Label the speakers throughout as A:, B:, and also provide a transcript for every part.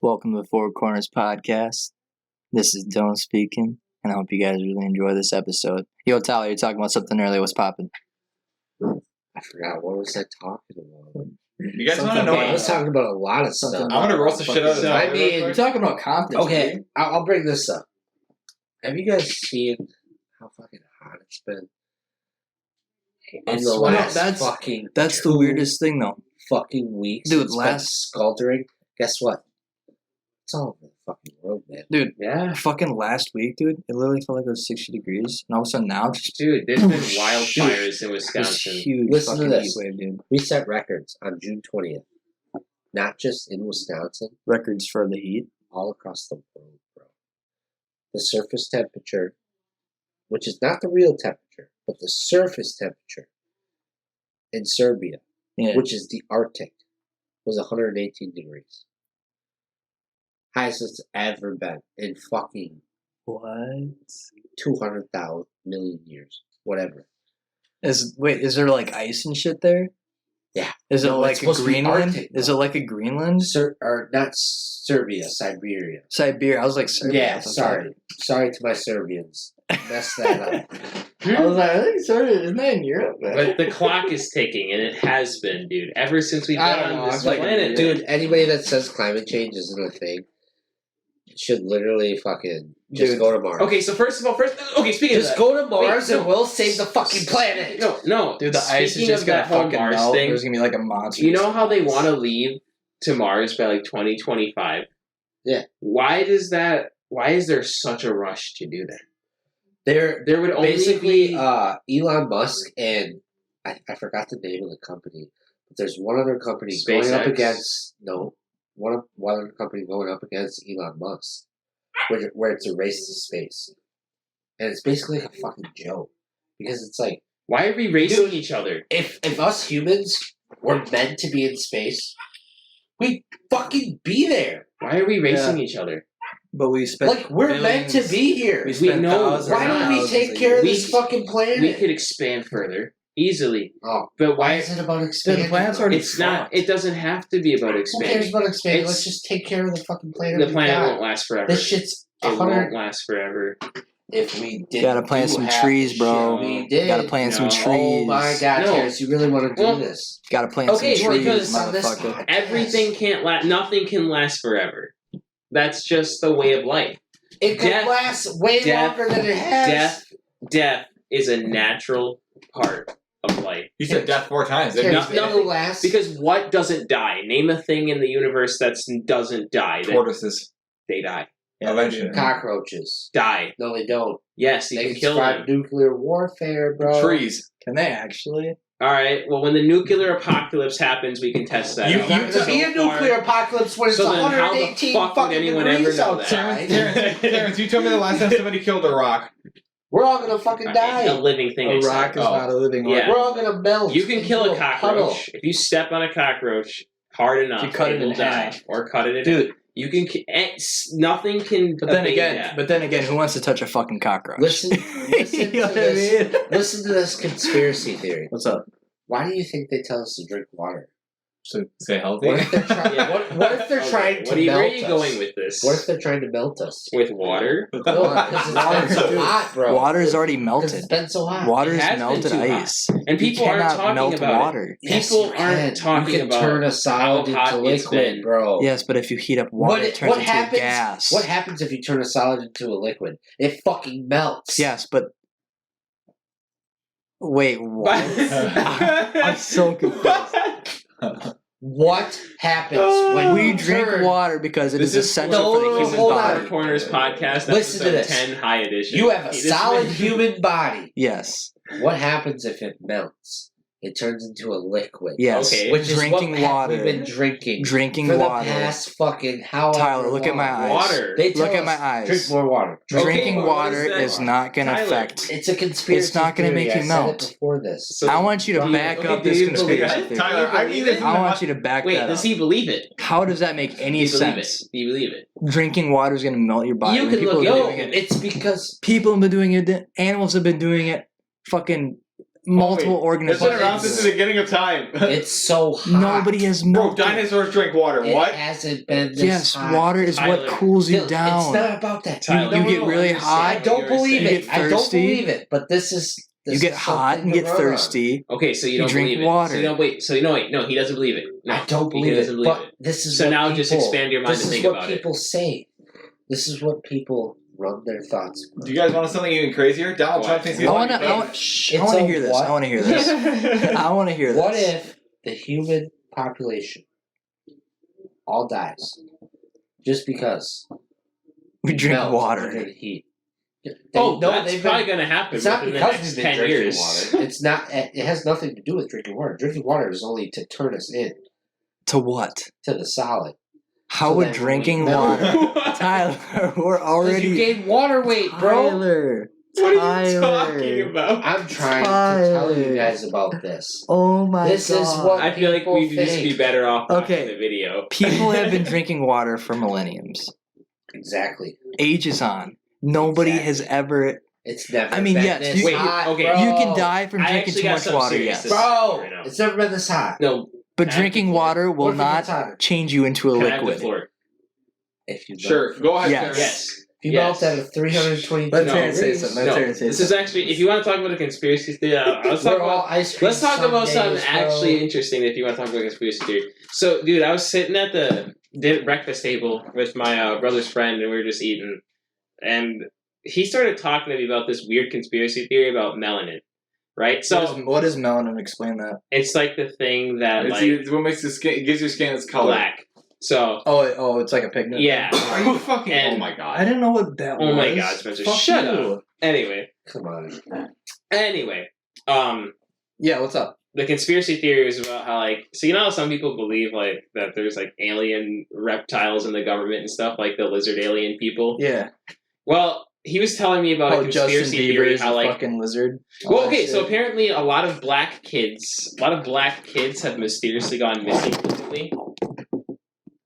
A: Welcome to the Four Corners Podcast. This is Dylan speaking, and I hope you guys really enjoy this episode. Yo, Tyler, you're talking about something earlier. What's popping?
B: I forgot. What was I talking about?
C: You guys want to know?
B: I was talking about a lot of stuff.
A: Something
C: I'm gonna roast the shit out of
B: I
C: Tyler
B: mean,
C: real
A: You're
C: quick.
A: talking about Compton.
B: Okay, I'll bring this up. Have you guys seen how fucking hot it's been? In the last
A: That's the weirdest thing, though.
B: fucking weeks.
A: Dude,
B: it's been sweltering. Guess what? It's all over the fucking road, man.
A: Dude,
B: Yeah.
A: fucking last week, dude, it literally felt like it was 60 degrees, and all of a sudden now, just
D: Dude, there's been wildfires in
A: this
D: Wisconsin.
A: huge
B: Listen to
A: fucking
B: this.
A: heat wave, dude.
B: We set records on June 20th. Not just in Wisconsin,
A: Records for the heat.
B: all across the world, bro. The surface temperature, which is not the real temperature, but the surface temperature in Serbia,
A: Yeah.
B: which is the Arctic, was 118 degrees. Highest it's ever been in fucking
A: What?
B: 200,000 million years. Whatever.
A: Is there like ice and shit there?
B: Yeah.
A: Is it
B: No, it's
A: like a
B: supposed to be
A: Greenland?
B: Arctic,
A: Is
B: though.
A: it like a Greenland?
B: Or not Serbia, Siberia.
A: Siberia. I was like, Serbia.
B: Yeah,
A: What the
B: sorry. Sorry to my Serbians. Messed that up.
A: fuck? I was like, I think Serbia isn't that in Europe, man?
D: But the clock is ticking, and it has been, dude. Ever since we've
A: I
D: been
A: don't know,
D: on this
A: I fucking-
D: planet,
B: Dude, anybody that says climate change isn't a thing should literally fucking just
A: Dude.
B: go to Mars.
D: Okay, so speaking
B: Just
D: of that,
B: go to Mars
D: Wait,
B: and we'll save the fucking planet.
D: no,
A: Dude, the ice is
D: speaking
A: just
D: of
A: gonna
D: that whole
A: fucking
D: Mars
A: melt.
D: thing.
A: There's gonna be like a monster.
D: You know how they want to leave to Mars by like 2025?
B: Yeah.
D: Why is there such a rush to do that?
B: They're
D: Would only
B: basically
D: be
B: Elon Musk and I forgot the name of the company, but there's one other company going up
D: SpaceX?
B: against one other company going up against Elon Musk, where it's a race to space, and it's basically like a fucking joke because it's like
D: why are we racing each other?
B: if us humans were meant to be in space, we'd fucking be there.
D: Why are we racing each other?
A: But we spent
B: Like we're meant to be here.
A: We spent
D: know-
A: thousands
B: Why
A: and
B: don't we
A: thousands
B: take
A: of
B: care of
A: years.
B: this fucking planet?
D: We could expand further easily,
B: Oh,
D: but
B: why
D: why?
B: is it about
A: Dude,
B: expanding?
A: the planet's already
D: It's not.
A: fucked.
D: It doesn't have to be about
B: Who cares
D: expanding.
B: about expanding?
D: It's-
B: Let's just take care of the fucking planet.
D: The
B: we
D: planet
B: got.
D: won't last forever.
B: This shit's
D: It
B: 100.
D: won't last forever.
B: If we did,
A: Gotta plant some trees, bro.
B: We did.
A: Gotta plant some
D: No.
A: trees.
B: Oh my god,
D: No.
B: Terrence, you really want to do
D: Well,
B: this?
A: Gotta plant
D: Okay,
A: some trees,
D: because
B: on this
A: motherfucker.
B: podcast-
D: Everything can't last. Nothing can last forever. That's just the way of life.
B: It could
D: Death-
B: last way
D: death-
B: longer than it has.
D: Death is a natural part of life.
C: You said death 4 times. didn't
B: Terrence,
C: you?
D: No-
B: it'll last.
D: Because what doesn't die? Name a thing in the universe that doesn't die.
C: Tortoises.
D: They die.
A: Yeah,
C: Eventually.
B: cockroaches.
D: Die.
B: No, they don't.
D: Yes, you
B: They
D: can
B: can
D: kill
B: survive
D: them.
B: nuclear warfare, bro.
C: Trees.
A: Can they actually?
D: All right. Well, when the nuclear apocalypse happens, we can test that.
C: You-
D: out.
C: you-
B: Not to be a
D: So far-
B: nuclear apocalypse when it's
D: So then how the
B: 118
D: fuck would
B: fucking
D: anyone ever
B: degrees
D: know that?
B: outside.
C: Terrence, you told me the last time somebody killed a rock.
B: We're all gonna fucking
D: A
B: die.
D: living thing.
A: A
D: except-
A: rock is
C: Oh.
A: not a living
D: Yeah.
B: We're all gonna melt.
D: You can kill
B: into
D: a cockroach
B: puddle.
D: if you step on a cockroach hard enough.
A: If you cut it
D: will
A: in
D: die,
A: half.
D: or cut it in
A: Dude,
D: You can. Nothing can.
A: but then
D: evade
A: again,
D: that.
A: who wants to touch a fucking cockroach?
B: Listen
A: You know
B: to
A: what I
B: this.
A: mean?
B: Listen to this conspiracy theory.
A: What's up?
B: Why do you think they tell us to drink water?
C: So stay healthy.
B: What if they're trying?
D: Yeah.
B: what if they're
D: Okay,
B: trying to melt
D: Where are you
B: us?
D: going with this?
B: What if they're trying to melt us?
D: With water?
B: No, because it's been so hot, bro.
A: Water is already
B: 'Cause
A: melted.
B: It's been so hot.
A: Water
D: It
A: is
D: has been
A: melted
D: too hot.
A: ice.
D: And
A: You
D: people aren't
A: cannot
D: talking
A: melt
D: about
A: water.
B: Yes,
D: People
B: you
D: aren't
B: can.
D: talking
B: You can
D: about
B: turn a solid
D: how hot
B: into
D: it's
B: liquid,
D: been.
B: bro.
A: Yes, but if you heat up water, it turns into
B: happens?
A: a gas.
B: What happens if you turn a solid into a liquid? It fucking melts.
A: Yes, but wait, what? I'm so confused.
B: What happens when
A: We
B: you
A: drink
B: turn?
A: water because it
C: This
A: is
C: is-
A: essential for the
B: No,
A: human
B: hold
A: body.
B: on.
D: Corners podcast.
B: Listen to
D: episode
B: this.
D: 10 high edition.
B: You have a
D: This
B: solid
D: man-
B: human body.
A: Yes,
B: What happens if it melts? It turns into a liquid.
A: yes.
D: Okay.
B: Which is
A: Drinking
B: what have
A: water.
B: we been drinking
A: Drinking
B: for
A: water.
B: the past fucking however
A: Tyler, look at
B: long.
A: my eyes.
D: Water.
B: They tell
A: Look at
B: us,
A: my eyes.
B: Drink more water. Drink
D: Okay,
A: Drinking
D: but what
A: water
D: is that?
A: is not going to
D: Tyler.
A: affect.
B: It's a conspiracy.
A: It's not gonna
B: theory.
A: make you
B: I
A: melt.
B: Said it before this.
D: So-
A: I want you to
D: Do you-
A: back
D: okay,
A: up
D: do
A: this
D: you believe
A: conspiracy
D: it?
A: theory.
C: Tyler, I mean this.
A: I want you to back
D: Wait,
A: that
D: does
A: up.
D: he believe it?
A: How does that make any
D: Do you believe
A: sense?
D: it? Do you believe it?
A: Drinking water is going to melt your body.
D: You
A: When
D: can
A: people
D: look-
A: are
B: No,
A: doing it.
B: it's because
A: People have been doing it. Animals have been doing it. Fucking multiple
C: It's
A: organisms.
C: been around since the beginning of time.
B: It's so hot.
A: Nobody has
C: Bro,
A: melted.
C: dinosaurs drink water.
B: It
C: What?
B: hasn't been this
A: Yes,
B: hot.
A: water is
D: Tyler,
A: what cools you
B: It's
A: down.
B: not about that.
D: Tyler,
A: you get really
D: understand
A: hot.
B: I
D: what
B: don't
D: you were
B: believe
A: You
D: saying.
B: it.
A: get
B: I don't
A: thirsty.
B: believe it. But this is
A: You get hot and get thirsty.
D: Okay, so you
A: You
D: don't
A: drink
D: believe it.
A: water.
D: So you don't wait. So no, he doesn't believe it. No,
B: I don't
D: he
B: believe
D: doesn't
B: it.
D: believe
B: But
D: it.
B: this is
D: So
B: what
D: now
B: people,
D: just expand your mind
B: this
D: to think
B: is what
D: about it.
B: people say. This is what people run their thoughts.
C: Do you guys want something even crazier? Donald
D: What?
C: Trump thinks he's
A: I
C: on
A: want
C: your
A: to.
C: face.
B: Shh,
A: I
B: it's
A: want to
B: a
A: hear this.
B: what?
A: I want to hear this. I want to hear this.
B: What if the human population all dies just because
A: we drink
B: melt
A: water?
B: under the heat?
D: that's
B: they've
D: probably
B: been-
D: going to happen
B: It's not
D: within the
B: because
D: next
B: we've been
D: 10
B: drinking
D: years.
B: water. It's not. It has nothing to do with drinking water. Drinking water is only to turn us in
A: To what?
B: to the solid.
A: How
B: So
A: would
B: then
A: drinking
B: we melt.
A: water? Tyler, we're
B: 'Cause
A: already.
B: you gain water weight, bro.
A: Tyler.
D: What are you
A: Tyler.
D: talking about?
B: I'm trying to tell you
A: Tyler.
B: guys about this.
A: Oh my
B: This
A: god.
B: is what-
D: I feel like we'd just
B: think.
D: be better off watching
A: Okay.
D: the video.
A: People have been drinking water for millenniums.
B: Exactly.
A: Ages on. Nobody
B: Exactly.
A: has ever.
B: It's never.
A: I mean,
B: been
A: yes,
B: this
A: you-
B: hot,
D: okay,
B: bro.
A: You can die from
D: I
A: drinking
D: actually
A: too
D: got
A: much
D: something
A: water,
D: serious
A: yes.
D: to say
B: bro.
D: right now.
B: It's never been this hot.
D: No,
A: But
D: Can I
A: drinking
D: have the floor?
A: water will
B: What if
A: not
B: it's hotter?
A: change you into a
D: can I have the
A: liquid.
D: floor?
B: If you
C: Sure, go ahead.
A: Yes.
C: Terrence.
D: Yes.
B: If you
D: Yes.
B: melt at a 322
A: Let
D: No.
A: Terrence say
B: degrees,
A: something. Let
D: No,
A: Terrence say
D: this is
A: something.
D: actually, if you want to talk about a conspiracy theory, let's talk
B: we're all
D: about.
B: ice cream
D: Let's talk about something
B: sundaes, bro.
D: actually interesting. If you want to talk about conspiracy theory, so dude, I was sitting at the breakfast table with my brother's friend, and we were just eating, and he started talking to me about this weird conspiracy theory about melanin. Right, so
A: What is melanin? Explain that.
D: it's like the thing that
C: It's what makes the skin. It gives your skin its color.
D: black. So
A: Oh, it's like a pigment.
D: yeah.
C: Are you fucking?
D: And-
C: oh my god.
A: I didn't know what that was.
D: Oh my god, Spencer!
A: Fuck
D: Shut
A: you.
D: up. Anyway,
B: Come on.
A: Yeah, what's up?
D: the conspiracy theory is about how so you know how some people believe that there's alien reptiles in the government and stuff, like the lizard alien people.
A: Yeah.
D: Well, he was telling me about a
A: Justin
D: conspiracy
A: Bieber
D: theory
A: is
D: how
A: a fucking lizard.
D: well,
A: All that
D: okay, so
A: shit.
D: apparently a lot of black kids have mysteriously gone missing recently.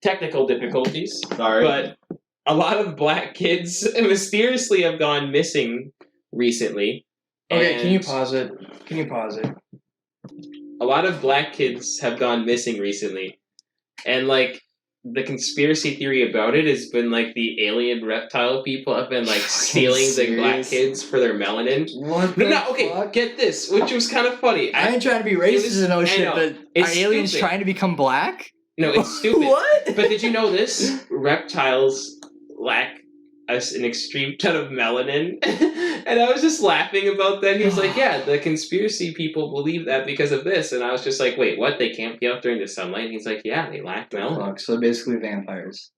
D: Technical difficulties.
C: Sorry.
D: But a lot of black kids mysteriously have gone missing recently.
A: Okay,
D: And
A: can you pause it? Can you pause it?
D: a lot of black kids have gone missing recently. And the conspiracy theory about it has been the alien reptile people have been stealing the black
A: serious?
D: kids for their melanin.
A: What
D: No, okay, get this, which was kind of funny.
A: I ain't trying to be racist and no shit,
D: know.
A: but
D: It's
A: are aliens
D: stupid.
A: trying to become black?
D: No, it's stupid.
A: What?
D: But did you know this? Reptiles lack an extreme ton of melanin. And I was just laughing about that. He was like, yeah, the conspiracy people believe that because of this. And I was just like, wait, what? They can't be out during the sunlight? And he's like, yeah, they lack melanin.
A: Fuck, so basically vampires.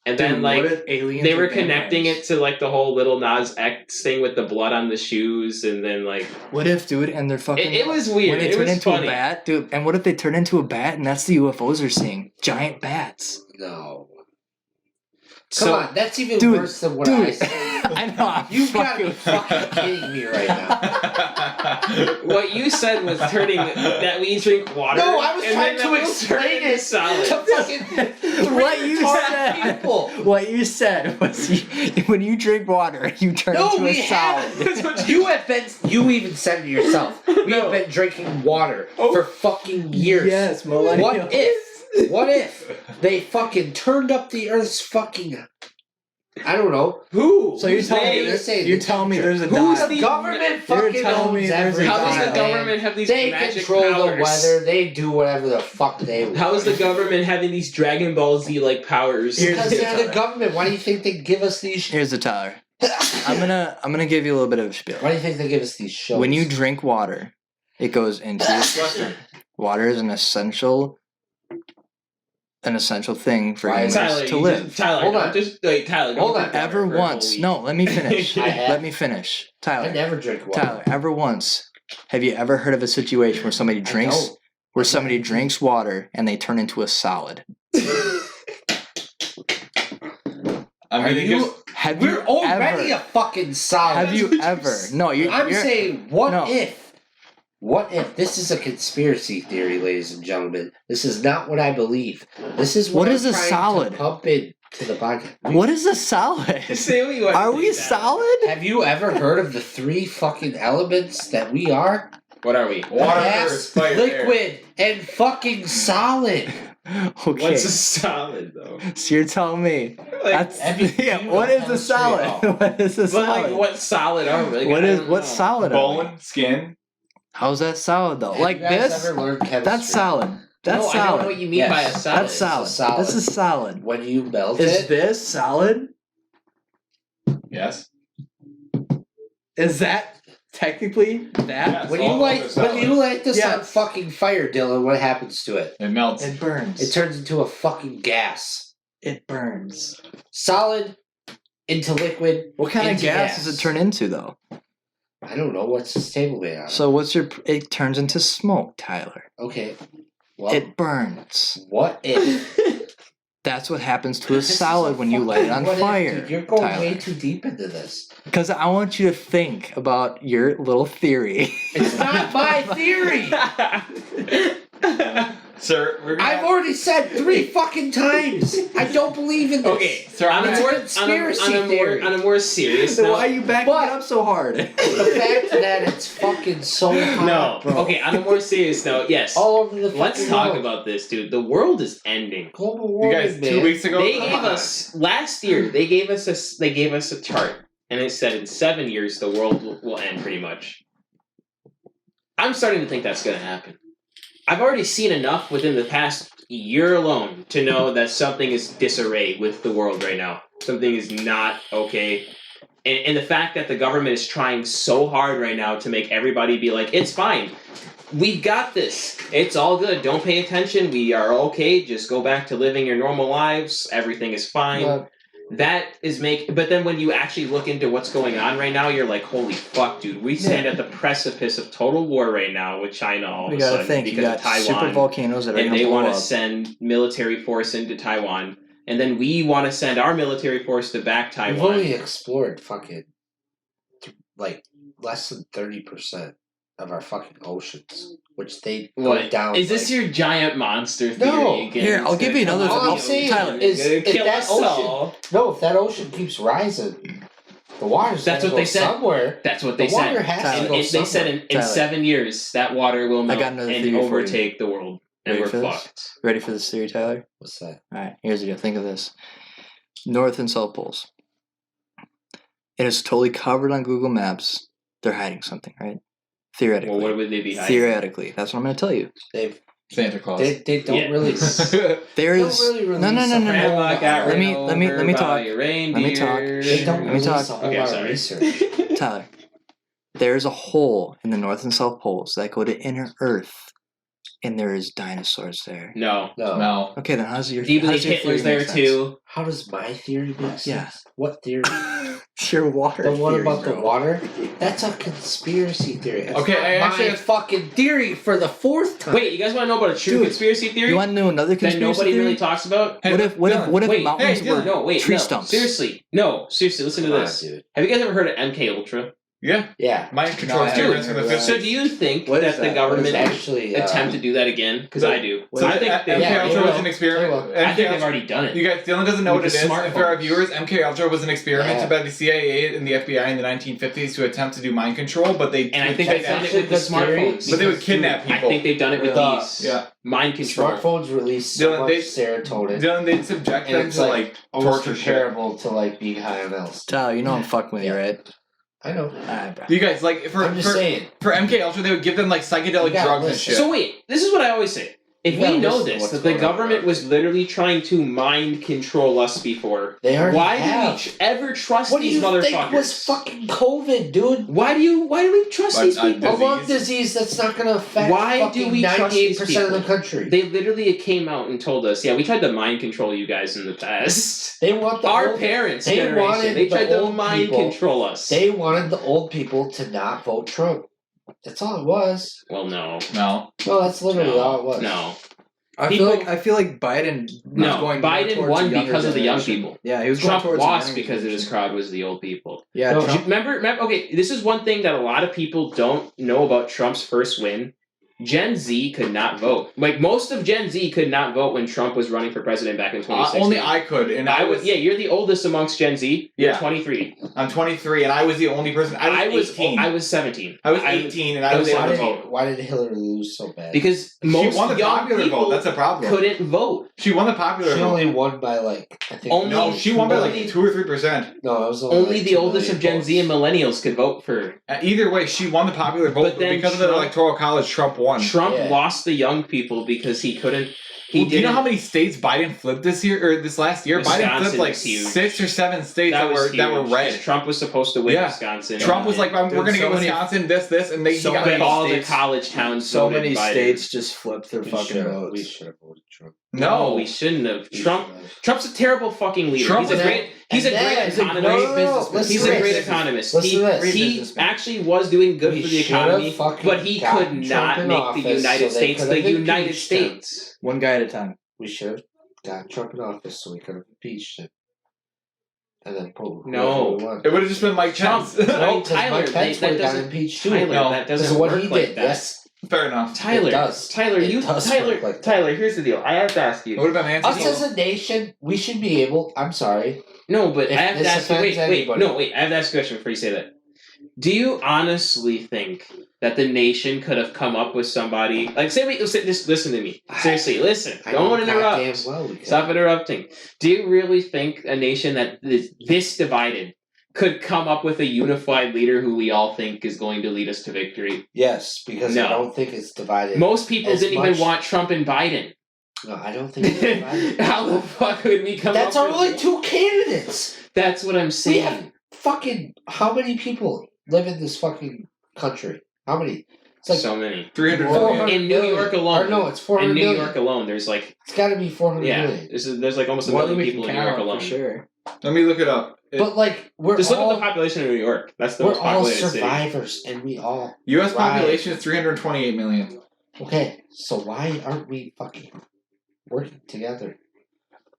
D: And then,
A: Dude, what if aliens
D: they
A: are
D: were connecting
A: vampires?
D: it to, the whole Little Nas X thing with the blood on the shoes. And then,
A: What if, dude, and they're fucking...
D: it was weird.
A: When they
D: It
A: turn
D: was
A: into
D: funny.
A: a bat, dude, and what if they turn into a bat and that's the UFOs are seeing? Giant bats.
B: No.
D: So,
B: Come on, that's even
A: dude,
B: worse than what I
A: Dude,
B: said.
A: I know, I'm
B: You gotta be
A: fucking...
B: fucking kidding me right now.
D: what you said was turning that we drink water.
B: No, I was
D: and
B: trying
D: then
B: to
D: that will
B: explain
D: turn into
B: it
D: solid.
B: to fucking
A: What you
B: retarded
A: said.
B: people.
A: What you said was when you drink water, you turn
B: No,
A: into a
B: we
A: solid.
B: haven't. You even said it yourself. We
D: No.
B: have been drinking water
D: Oh.
B: for fucking years.
A: Yes, millennial.
B: What if they fucking turned up the Earth's fucking... I don't know.
D: Who?
A: So you're
D: Who's
A: telling
D: they?
A: me
B: Who's they?
A: you're telling me there's a
D: Who's
A: dial.
B: The
D: the-
B: government
A: You're
B: fucking
A: telling me
B: owns
A: there's a
B: everything.
D: How does the
A: dial.
D: government have these
B: They
D: magic
B: control
D: powers?
B: the weather. They do whatever the fuck they want.
D: How is the government having these Dragon Ball Z powers?
A: Here's
B: Because
A: the
B: they're the
A: Tyler.
B: government. Why do you think they give us these?
A: Here's the Tyler. I'm gonna give you a little bit of a spiel.
B: Why do you think they give us these shows?
A: When you drink water, it goes into your bloodstream. Water is an essential thing for
B: Why
A: humans
B: is
D: Tyler,
A: to live.
D: Tyler,
B: Hold
D: don't
B: on.
D: just Tyler. don't
B: Hold
D: drink
B: on.
D: water
A: Ever
D: for a whole
A: once?
D: week.
A: No, let me finish.
B: I have.
A: Let me finish.
B: I
A: Tyler.
B: never drink water.
A: Tyler, ever once have you ever heard of a situation where somebody drinks
B: don't.
A: water and they turn into a solid?
C: I
B: Are
C: mean, it
B: you?
C: gives-
A: Have
B: We're
A: you
B: already
A: ever?
B: a fucking solid.
A: Have you ever? No, you're.
B: I'm
A: you're
B: saying, what
A: no.
B: if? What if this is a conspiracy theory, ladies and gentlemen? This is not what I believe. This is
A: What
B: what
A: is
B: I'm
A: a
B: trying
A: solid?
B: to pump in to the podcast.
A: What is a solid?
D: Say what you want.
A: Are
D: to
A: we
D: say, Dad.
A: solid?
B: Have you ever heard of the 3 fucking elements that we are?
D: What are we?
C: Water,
B: Gas,
C: earth, fire, air.
B: liquid, and fucking solid.
A: Okay.
D: What's a solid though?
A: So you're telling me.
D: Like,
A: That's
B: everything you
A: what
B: know
A: is a
B: chemistry
A: solid?
B: of.
A: What is a
D: but
A: solid?
D: like, what solid are we? Like,
A: What
D: I
A: is
D: don't
A: what
D: know.
A: solid? Are we?
C: Bone, skin.
A: How's that solid though?
B: Have
A: Like
B: you guys
A: this?
B: ever learned chemistry?
A: That's solid. That's
D: No, I don't
A: solid.
D: know what you mean
B: Yes,
D: by a solid.
A: That's solid.
B: solid.
A: This is solid.
B: When you melt
A: Is
B: it,
A: this solid?
C: Yes.
A: Is that technically that?
C: Yes.
B: when
C: all
B: you light
C: of it's solid.
B: when you light this on
A: Yes.
B: fucking fire, Dylan, what happens to it?
C: It melts.
A: It burns.
B: It turns into a fucking gas.
A: It burns.
B: Solid into liquid.
A: What kind of
B: Into
A: gas
B: gas.
A: does it turn into though?
B: I don't know what's this table made out of.
A: So what's your? It turns into smoke, Tyler.
B: Okay. Well,
A: It burns.
B: what if
A: That's what happens to a
B: This is
A: solid
B: a
A: when you light it on
B: fucking what if,
A: fire.
B: dude. You're going
A: Tyler.
B: way too deep into this.
A: Because I want you to think about your little theory.
B: It's not my theory.
C: Sir, we're gonna
B: I've already said 3 fucking times. I don't believe in this.
D: Okay,
C: Sir, I'm
D: on a
B: It's a
D: more
B: conspiracy
D: theory.
B: theory.
D: On a more serious
A: So
D: note.
A: why are you backing
B: But-
A: it up so hard?
B: The fact that it's fucking so hot,
D: No.
B: bro.
D: Okay, on a more serious note, yes.
B: All over the
D: Let's
B: fucking
D: talk
B: world.
D: about this, dude. The world is ending.
B: global
C: You
B: warming,
C: guys, 2
B: man.
C: weeks ago.
D: They
C: come
D: gave
C: on.
D: us last year. They gave us a chart, and it said in 7 years the world will end pretty much. I'm starting to think that's going to happen. I've already seen enough within the past year alone to know that something is disarray with the world right now. Something is not okay. And the fact that the government is trying so hard right now to make everybody be like, it's fine. We've got this. It's all good. Don't pay attention. We are okay. Just go back to living your normal lives. Everything is fine.
B: But
D: That is but then when you actually look into what's going on right now, you're like, holy fuck, dude. We stand at the precipice of total war right now with China all
A: You
D: of a
A: gotta
D: sudden
A: think. You
D: because
A: got
D: of Taiwan.
A: super volcanoes that are
D: And
A: going
D: they
A: to
D: want
A: blow
D: to
A: up.
D: send military force into Taiwan. And then we want to send our military force to back
B: we've
D: Taiwan.
B: only explored fucking like less than 30% of our fucking oceans, which they go
D: What?
B: down.
D: Is this
B: like,
D: your giant monster theory
B: No.
D: again?
A: Here, I'll
D: It's
A: give
D: gonna
A: you
D: come
A: another-
D: out
B: All I'm
D: of the
B: saying
D: ocean
A: Tyler,
D: and
B: is
D: gonna
B: if
D: kill
B: that
D: us
B: ocean-
D: all.
B: No, if that ocean keeps rising, the water's
D: That's
B: gonna
D: what
B: go
D: they said.
B: somewhere.
D: That's what they
B: The water
D: said.
B: has
A: Tyler.
B: to go
D: They said
B: somewhere.
D: in
A: Tyler.
D: 7 years that water will
A: I
D: melt
A: got another
D: and
A: theory for you.
D: overtake the world, and
A: Ready
D: we're
A: for this?
D: fucked.
A: Ready for this theory, Tyler?
B: What's that?
A: All right, here's the deal. Think of this: North and South poles. It is totally covered on Google Maps. They're hiding something, right? Theoretically.
D: Well, what would they be hiding?
A: Theoretically, that's what I'm going to tell you.
B: They've
C: Santa Claus.
B: they don't
D: Yeah.
B: really.
A: There
B: don't
A: is
B: really
A: no.
D: Grandma got
A: Let me-
D: ran
A: let me-
D: over
A: let me
D: by
A: talk.
D: a
A: Let me
D: reindeer.
A: talk.
B: They don't
A: Let me
B: release
A: talk.
B: a whole
D: Okay,
B: lot
D: sorry.
B: of research.
A: Tyler. There is a hole in the North and South poles that go to inner Earth, and there is dinosaurs there.
D: No.
B: No.
C: No.
A: Okay, then how's your?
D: Do you
A: how
D: believe
A: does your
D: Hitler's
A: theory
D: there
A: make sense?
D: too?
B: How does my theory make sense?
A: Yeah.
B: What theory?
A: Your water.
B: The one
A: theory,
B: about the
A: bro.
B: water? That's a conspiracy theory. It's
C: Okay,
B: not
C: I actually
B: my
C: have-
B: fucking theory for the 4th time.
D: Wait, you guys want to know about a true
A: Dude,
D: conspiracy theory
A: You want to know another
D: that
A: conspiracy
D: nobody
A: theory?
D: really talks about?
C: Hey,
A: What if
C: Dylan,
D: wait,
A: mountains
C: hey,
A: were
C: Dylan,
D: No, wait,
A: tree
D: no.
A: stumps?
D: Seriously, listen to
B: Come on,
D: this.
B: dude.
D: Have you guys ever heard of MK Ultra?
C: Yeah.
B: Yeah.
C: Mind control
A: I
C: experiments
A: haven't
C: from the
A: heard of
C: 50s.
D: So do you think
A: What is
D: that the
A: that?
D: government
B: It's actually
D: attempt to do that again? Because
C: No.
D: I do.
A: What
D: So
A: is
D: I think
C: MK
D: they,
B: Yeah,
C: Ultra
B: they
C: was
B: will.
C: an experiment.
B: They will.
D: I think they've
C: Ultra-
D: already done it.
C: You guys, Dylan doesn't know
D: With
C: what it
D: the
C: is. And for our
D: smartphones.
C: viewers, MK Ultra was an experiment
B: Yeah.
C: by the CIA and the FBI in the 1950s to attempt to do mind control, but they
D: And I
C: would
D: think they've
C: kidnap-
D: done it with the
B: Actually, the theory-
D: smartphones.
C: but they would
B: because
C: kidnap
D: I
C: people.
D: think they've done it with
B: The-
D: these.
C: Yeah.
D: Mind control.
B: Smartphones release so
C: Dylan,
B: much
C: they-
B: serotonin.
C: Dylan, they'd subject
B: And
C: them
B: it's
C: to
B: like
C: like
B: almost
C: torture shit.
B: comparable to like being high on LSD.
A: Tyler, you know I'm fucking with you, right?
B: I know.
A: Alright, bro.
C: You guys like
B: I'm just saying.
C: for MK Ultra, they would give them like psychedelic
B: You gotta
C: drugs and
B: listen.
C: shit.
D: So wait, this is what I always say. If
B: You
D: we
B: gotta
D: know
B: listen to
D: this,
B: what's
D: that the
B: going on
D: government
B: around
D: was literally trying to mind control us before,
B: They already
D: why
B: have.
D: do we ever trust
B: What do
D: these
B: you
D: motherfuckers?
B: think was fucking COVID, dude?
D: Why do we trust
C: But,
D: these people?
B: A
C: Disease.
B: lung disease that's not going to affect
D: Why do
B: fucking
D: we trust these
B: 98% of the
D: people?
B: country.
D: They literally came out and told us, yeah, we tried to mind control you guys in the past.
B: They want the
D: Our
B: old,
D: parents'
B: they
D: generation,
B: wanted
D: they
B: the
D: tried to
B: old
D: mind
B: people-
D: control us.
B: They wanted the old people to not vote Trump. That's all it was.
D: Well, no.
C: No.
B: No, that's literally all it was.
D: No.
A: I
D: People-
A: feel like Biden was
D: No,
A: going more
D: Biden
A: towards
D: won
A: the younger
D: because of the young
A: generation.
D: people.
A: Yeah, he was
D: Trump
A: going towards the
D: lost
A: younger
D: because of his
A: generation.
D: crowd was the old people.
A: Yeah,
B: No,
A: Trump.
D: Remember, okay, this is one thing that a lot of people don't know about Trump's first win. Gen Z could not vote. Like most of Gen Z could not vote when Trump was running for president back in 2016.
C: Only I could, and I was.
D: Yeah, you're the oldest amongst Gen Z. You're
C: Yeah.
D: 23.
C: I'm 23, and I was the only person. I was 18.
D: I was 17.
C: I was 18, and I was able to vote.
B: Why did Hillary lose so bad?
D: Because
C: She
D: most
C: won the
D: young
C: popular
D: people
C: vote. That's a problem.
D: couldn't vote.
C: She won the popular
B: she
C: vote.
B: only won by like I think.
D: Only-
C: No, she won by
D: only-
C: like 2 or 3%.
B: No, it was
D: Only
B: like
D: the
B: 2
D: oldest
B: million
D: of Gen Z and
B: votes.
D: millennials could vote for.
C: Either way, she won the popular vote,
D: But
C: but
D: then
C: because of the
D: Trump-
C: electoral college, Trump won.
D: Trump
B: Yeah.
D: lost the young people because he couldn't. He
C: Well, do you know
D: didn't-
C: how many states Biden flipped this year or this last year? Biden
D: Wisconsin
C: flipped like
D: was huge.
C: 6 or 7 states that
D: was
C: were
D: huge,
C: red.
D: 'cause Trump was supposed to win
C: Yeah.
D: Wisconsin.
C: Trump was like,
A: Dude,
C: "We're gonna
A: so
C: get
A: many-
C: Wisconsin, this," and they
A: so
C: he got
A: many
D: all the
A: states-
D: college towns.
A: So
D: voted
A: many
D: Biden.
A: states just flipped their
B: We
A: fucking
B: should
A: votes.
B: have voted Trump.
D: No, we shouldn't have.
B: We
D: Trump.
B: should have.
D: Trump's a terrible fucking leader.
C: Trump
D: he's a
C: was-
D: great. He's a
B: and
D: great
B: then-
D: economist.
B: No, no, no, listen
D: He's
B: to
D: a great
B: this.
D: economist.
B: Listen to this.
D: He
A: Businessman.
D: actually was doing good
B: We
D: for the
B: should have
D: economy,
B: fucking
D: but he
B: gotten
D: could
B: Trump
D: not
B: in
D: make
B: office
D: the United
B: so they
D: States
B: could
D: the
B: have
D: United
B: impeached him.
D: States.
A: One guy at a time.
B: We should have got Trump in office so we could have impeached him. And then pull
D: No.
C: It would have just been Mike
D: Trump.
C: Pence.
D: I mean,
B: because
D: Tyler,
B: Mike Pence
D: that
B: would have gotten
D: doesn't.
B: impeached too.
D: Tyler,
C: No,
D: that
B: This
D: doesn't
B: is what
D: work
B: he
D: like
B: did.
D: that.
B: Yes,
C: Fair enough.
D: Tyler,
B: It does.
D: Tyler,
B: It
D: you,
B: does
D: Tyler,
B: work like that.
D: Tyler. Here's the deal. I have to ask
C: It
D: you.
C: would have been Nancy
B: us
C: Pelosi.
B: as a nation, we should be able. I'm sorry.
D: No, but
B: If
D: I have to
B: this
D: ask you.
B: offends
D: Wait.
B: anybody.
D: No, wait. I have to ask you a question before you say that. Do you honestly think that the nation could have come up with somebody like just listen to me seriously? Listen,
B: I know
D: don't interrupt.
B: goddamn well we could.
D: Stop interrupting. Do you really think a nation that is this divided could come up with a unified leader who we all think is going to lead us to victory?
B: Yes, because
D: No.
B: I don't think it's divided.
D: Most people
B: As
D: didn't
B: much-
D: even want Trump and Biden.
B: No, I don't think it's divided.
D: How the fuck could we come
B: That's
D: up
B: our
D: with
B: only 2 candidates.
D: That's what I'm
B: We
D: saying.
B: have fucking how many people live in this fucking country? How many? It's like
D: So many.
C: 300
B: 400
C: million.
D: In New
B: million.
D: York alone.
B: Or no, it's 400
D: In New
B: million.
D: York alone, there's like
B: It's got to be 400
D: yeah,
B: million.
D: there's like almost a
A: More
D: million
A: than we
D: people
A: can
D: in New York
A: count
D: alone.
A: for sure.
C: Let me look it up.
B: But like we're
D: Just look
B: all
D: at the population of New York. That's the
B: we're
D: most
B: all
D: populated city.
B: survivors, and we all
C: U.S.
B: Right.
C: population is 328 million.
B: okay. So why aren't we fucking working together?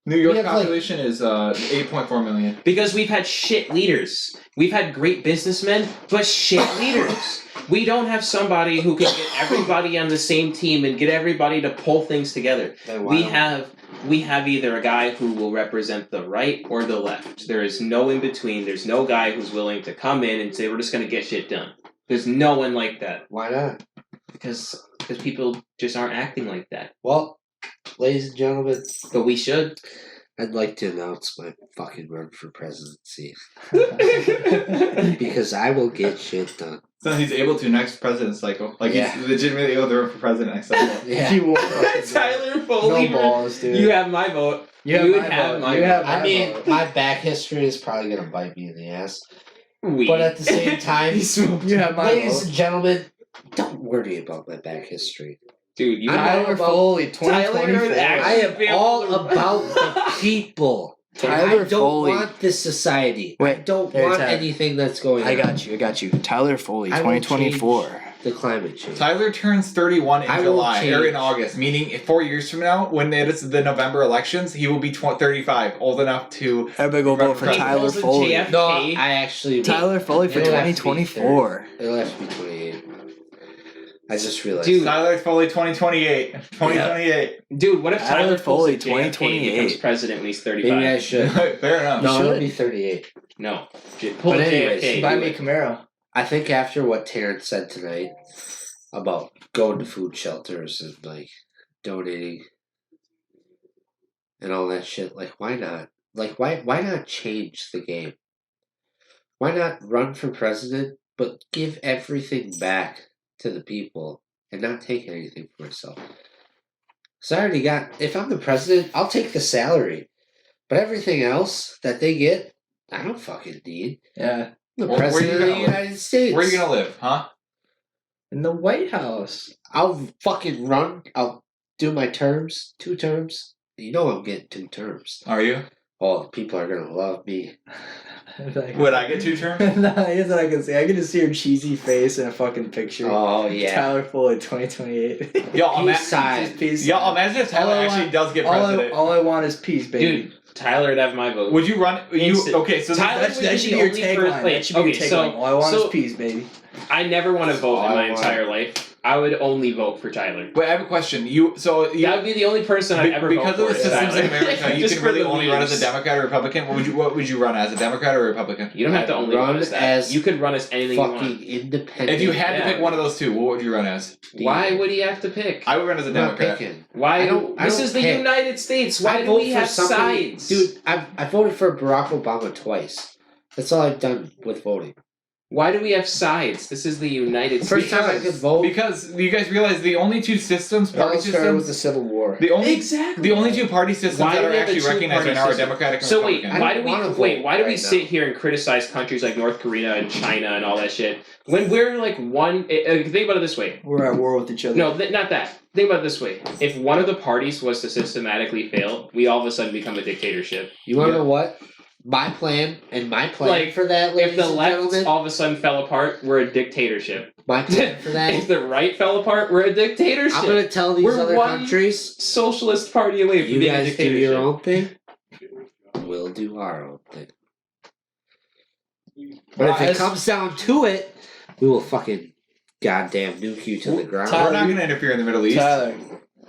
C: New York
B: We have, like-
C: population is 8.4 million.
D: Because we've had shit leaders. We've had great businessmen, but shit leaders. We don't have somebody who can get everybody on the same team and get everybody to pull things together.
B: Then why don't
D: We have either a guy who will represent the right or the left. There is no in between. There's no guy who's willing to come in and say we're just going to get shit done. There's no one like that
B: Why not?
D: because people just aren't acting like that.
B: Well, ladies and gentlemen,
D: But we should.
B: I'd like to announce my fucking run for presidency because I will get shit done.
C: So he's able to next president cycle. Like
B: Yeah.
C: he's legitimately able to run for president next cycle.
B: Yeah.
A: He won't.
D: Tyler Foley.
A: No balls, dude.
D: You have my vote.
A: You have
D: you
A: my
D: have
A: vote.
D: my
A: You
D: vote.
A: have
B: I
A: my
B: mean,
A: vote.
B: my back history is probably gonna bite me in the ass.
D: We.
B: But at the same time,
A: You have my
B: ladies
A: vote.
B: and gentlemen, don't worry about my back history.
D: Dude, you
B: I'm
D: have
B: all
A: Tyler
B: about-
A: Foley,
D: Tyler
A: 2024.
B: I am all about the people.
A: Tyler
B: I don't
A: Foley.
B: want this society. I
A: Wait,
B: don't
A: there,
B: want
A: Tyler.
B: anything that's going on.
A: I got you. Tyler Foley,
B: I will
A: 2024.
B: The climate change.
C: Tyler turns 31 in
B: I will
C: July or
B: change.
C: in August, meaning 4 years from now, when it is the November elections, he will be 35, old enough to.
A: Everybody go vote for
C: Hey,
A: Tyler
D: wasn't
A: Foley.
D: JF
B: No, I actually.
A: Tyler Foley for
B: It'll have to be
A: 2024.
B: It'll have to be 28. I just realized.
D: Dude.
C: Tyler Foley 2028. 2028.
D: Dude, what if
A: Tyler
D: Tyler
A: Foley,
D: Foley
A: 2028.
D: becomes president when he's 35?
B: Maybe I should.
C: Fair enough.
B: No,
A: should.
B: it'll be 38.
D: No. Pull
B: But
D: a
B: anyways,
D: JFK.
A: Buy
D: do
A: me
D: it.
A: Camaro.
B: I think after what Terrence said tonight about going to food shelters and like donating and all that shit, like why not? Like why not change the game? Why not run for president but give everything back to the people and not take anything for myself? So I already got if I'm the president, I'll take the salary. But everything else that they get, I don't fucking need.
A: Yeah.
B: The
C: Where you
B: president of the
C: gonna live?
B: United States.
C: Where are you going to live, huh?
A: In the White House.
B: I'll fucking run. I'll do my terms, 2 terms. You know I'm getting 2 terms.
C: Are you?
B: Oh, the people are gonna love me.
C: Would I get 2 terms?
A: No, here's what I can say. I can just see her cheesy face in a fucking picture.
B: Oh yeah.
A: Tyler Foley, 2028.
C: Y'all,
B: Peace sign.
A: Just peace.
C: Y'all imagine if Tyler
A: All I
C: actually
A: want-
C: does get president.
A: All I want is peace, baby.
D: Dude, Tyler would have my vote.
C: Would you run? You
D: Instant.
C: okay? So
D: Tyler-
A: that should be your tagline. That should be your tagline. All I want is peace, baby.
D: I never want to vote
B: All
D: in
B: I
D: my
B: want.
D: entire life. I would only vote for Tyler.
C: But I have a question.
D: That would be the only person I'd ever
C: because
D: vote
C: of the
D: for. is
C: systems in
D: Tyler.
C: America, you
D: Just
C: can
D: for
C: really
D: the
C: only run as a
D: memes.
C: Democrat or Republican. What would you run as, a Democrat or a Republican?
D: You don't have to
B: I'd
D: only
B: run
D: run as that.
B: as
D: You could run as anything you want.
B: Fucking independent.
C: If you had to
D: Yeah.
C: pick one of those two, what would you run as?
D: Why would he have to pick?
C: I would run as a
B: I'm not
C: Democrat.
B: picking.
D: Why?
B: I don't
D: This is the
B: pick.
D: United States. Why
B: I
D: do
B: vote
D: we
B: for
D: have
B: somebody-
D: sides?
B: Dude, I voted for Barack Obama twice. That's all I've done with voting.
D: Why do we have sides? This is the United
B: First
D: States.
B: time I could vote.
C: Because you guys realize the only two systems,
A: It
C: party
A: all started with the
C: systems,
A: Civil War.
D: Exactly.
C: the only two party systems
D: Why
C: that
D: do
C: are
D: we have a
C: actually recognized
D: two-party
C: right now are
D: system?
C: Democratic and
D: So wait,
C: Republican.
D: why
B: don't
D: do
B: wanna
D: we
B: vote
D: why do we
B: right
D: sit
B: now.
D: here and criticize countries like North Korea and China and all that shit when we're like one? Think about it this way.
A: We're at war with each other.
D: No, not that. Think about it this way. If one of the parties was to systematically fail, we all of a sudden become a dictatorship.
B: You want to
C: Yeah.
B: know what? My plan for that,
D: If
B: ladies
D: the
B: and
D: left
B: gentlemen,
D: all of a sudden fell apart, we're a dictatorship.
B: my plan for
D: If
B: that,
D: the right fell apart, we're a dictatorship.
B: I'm going to tell these
D: We're
B: other
D: one
B: countries,
D: socialist party away from
B: you
D: being a
B: guys do
D: dictatorship.
B: your own thing, we'll do our own thing. But if it comes down to it, we will fucking goddamn nuke you to the ground.
C: We're not going to interfere in the Middle East.
A: Tyler,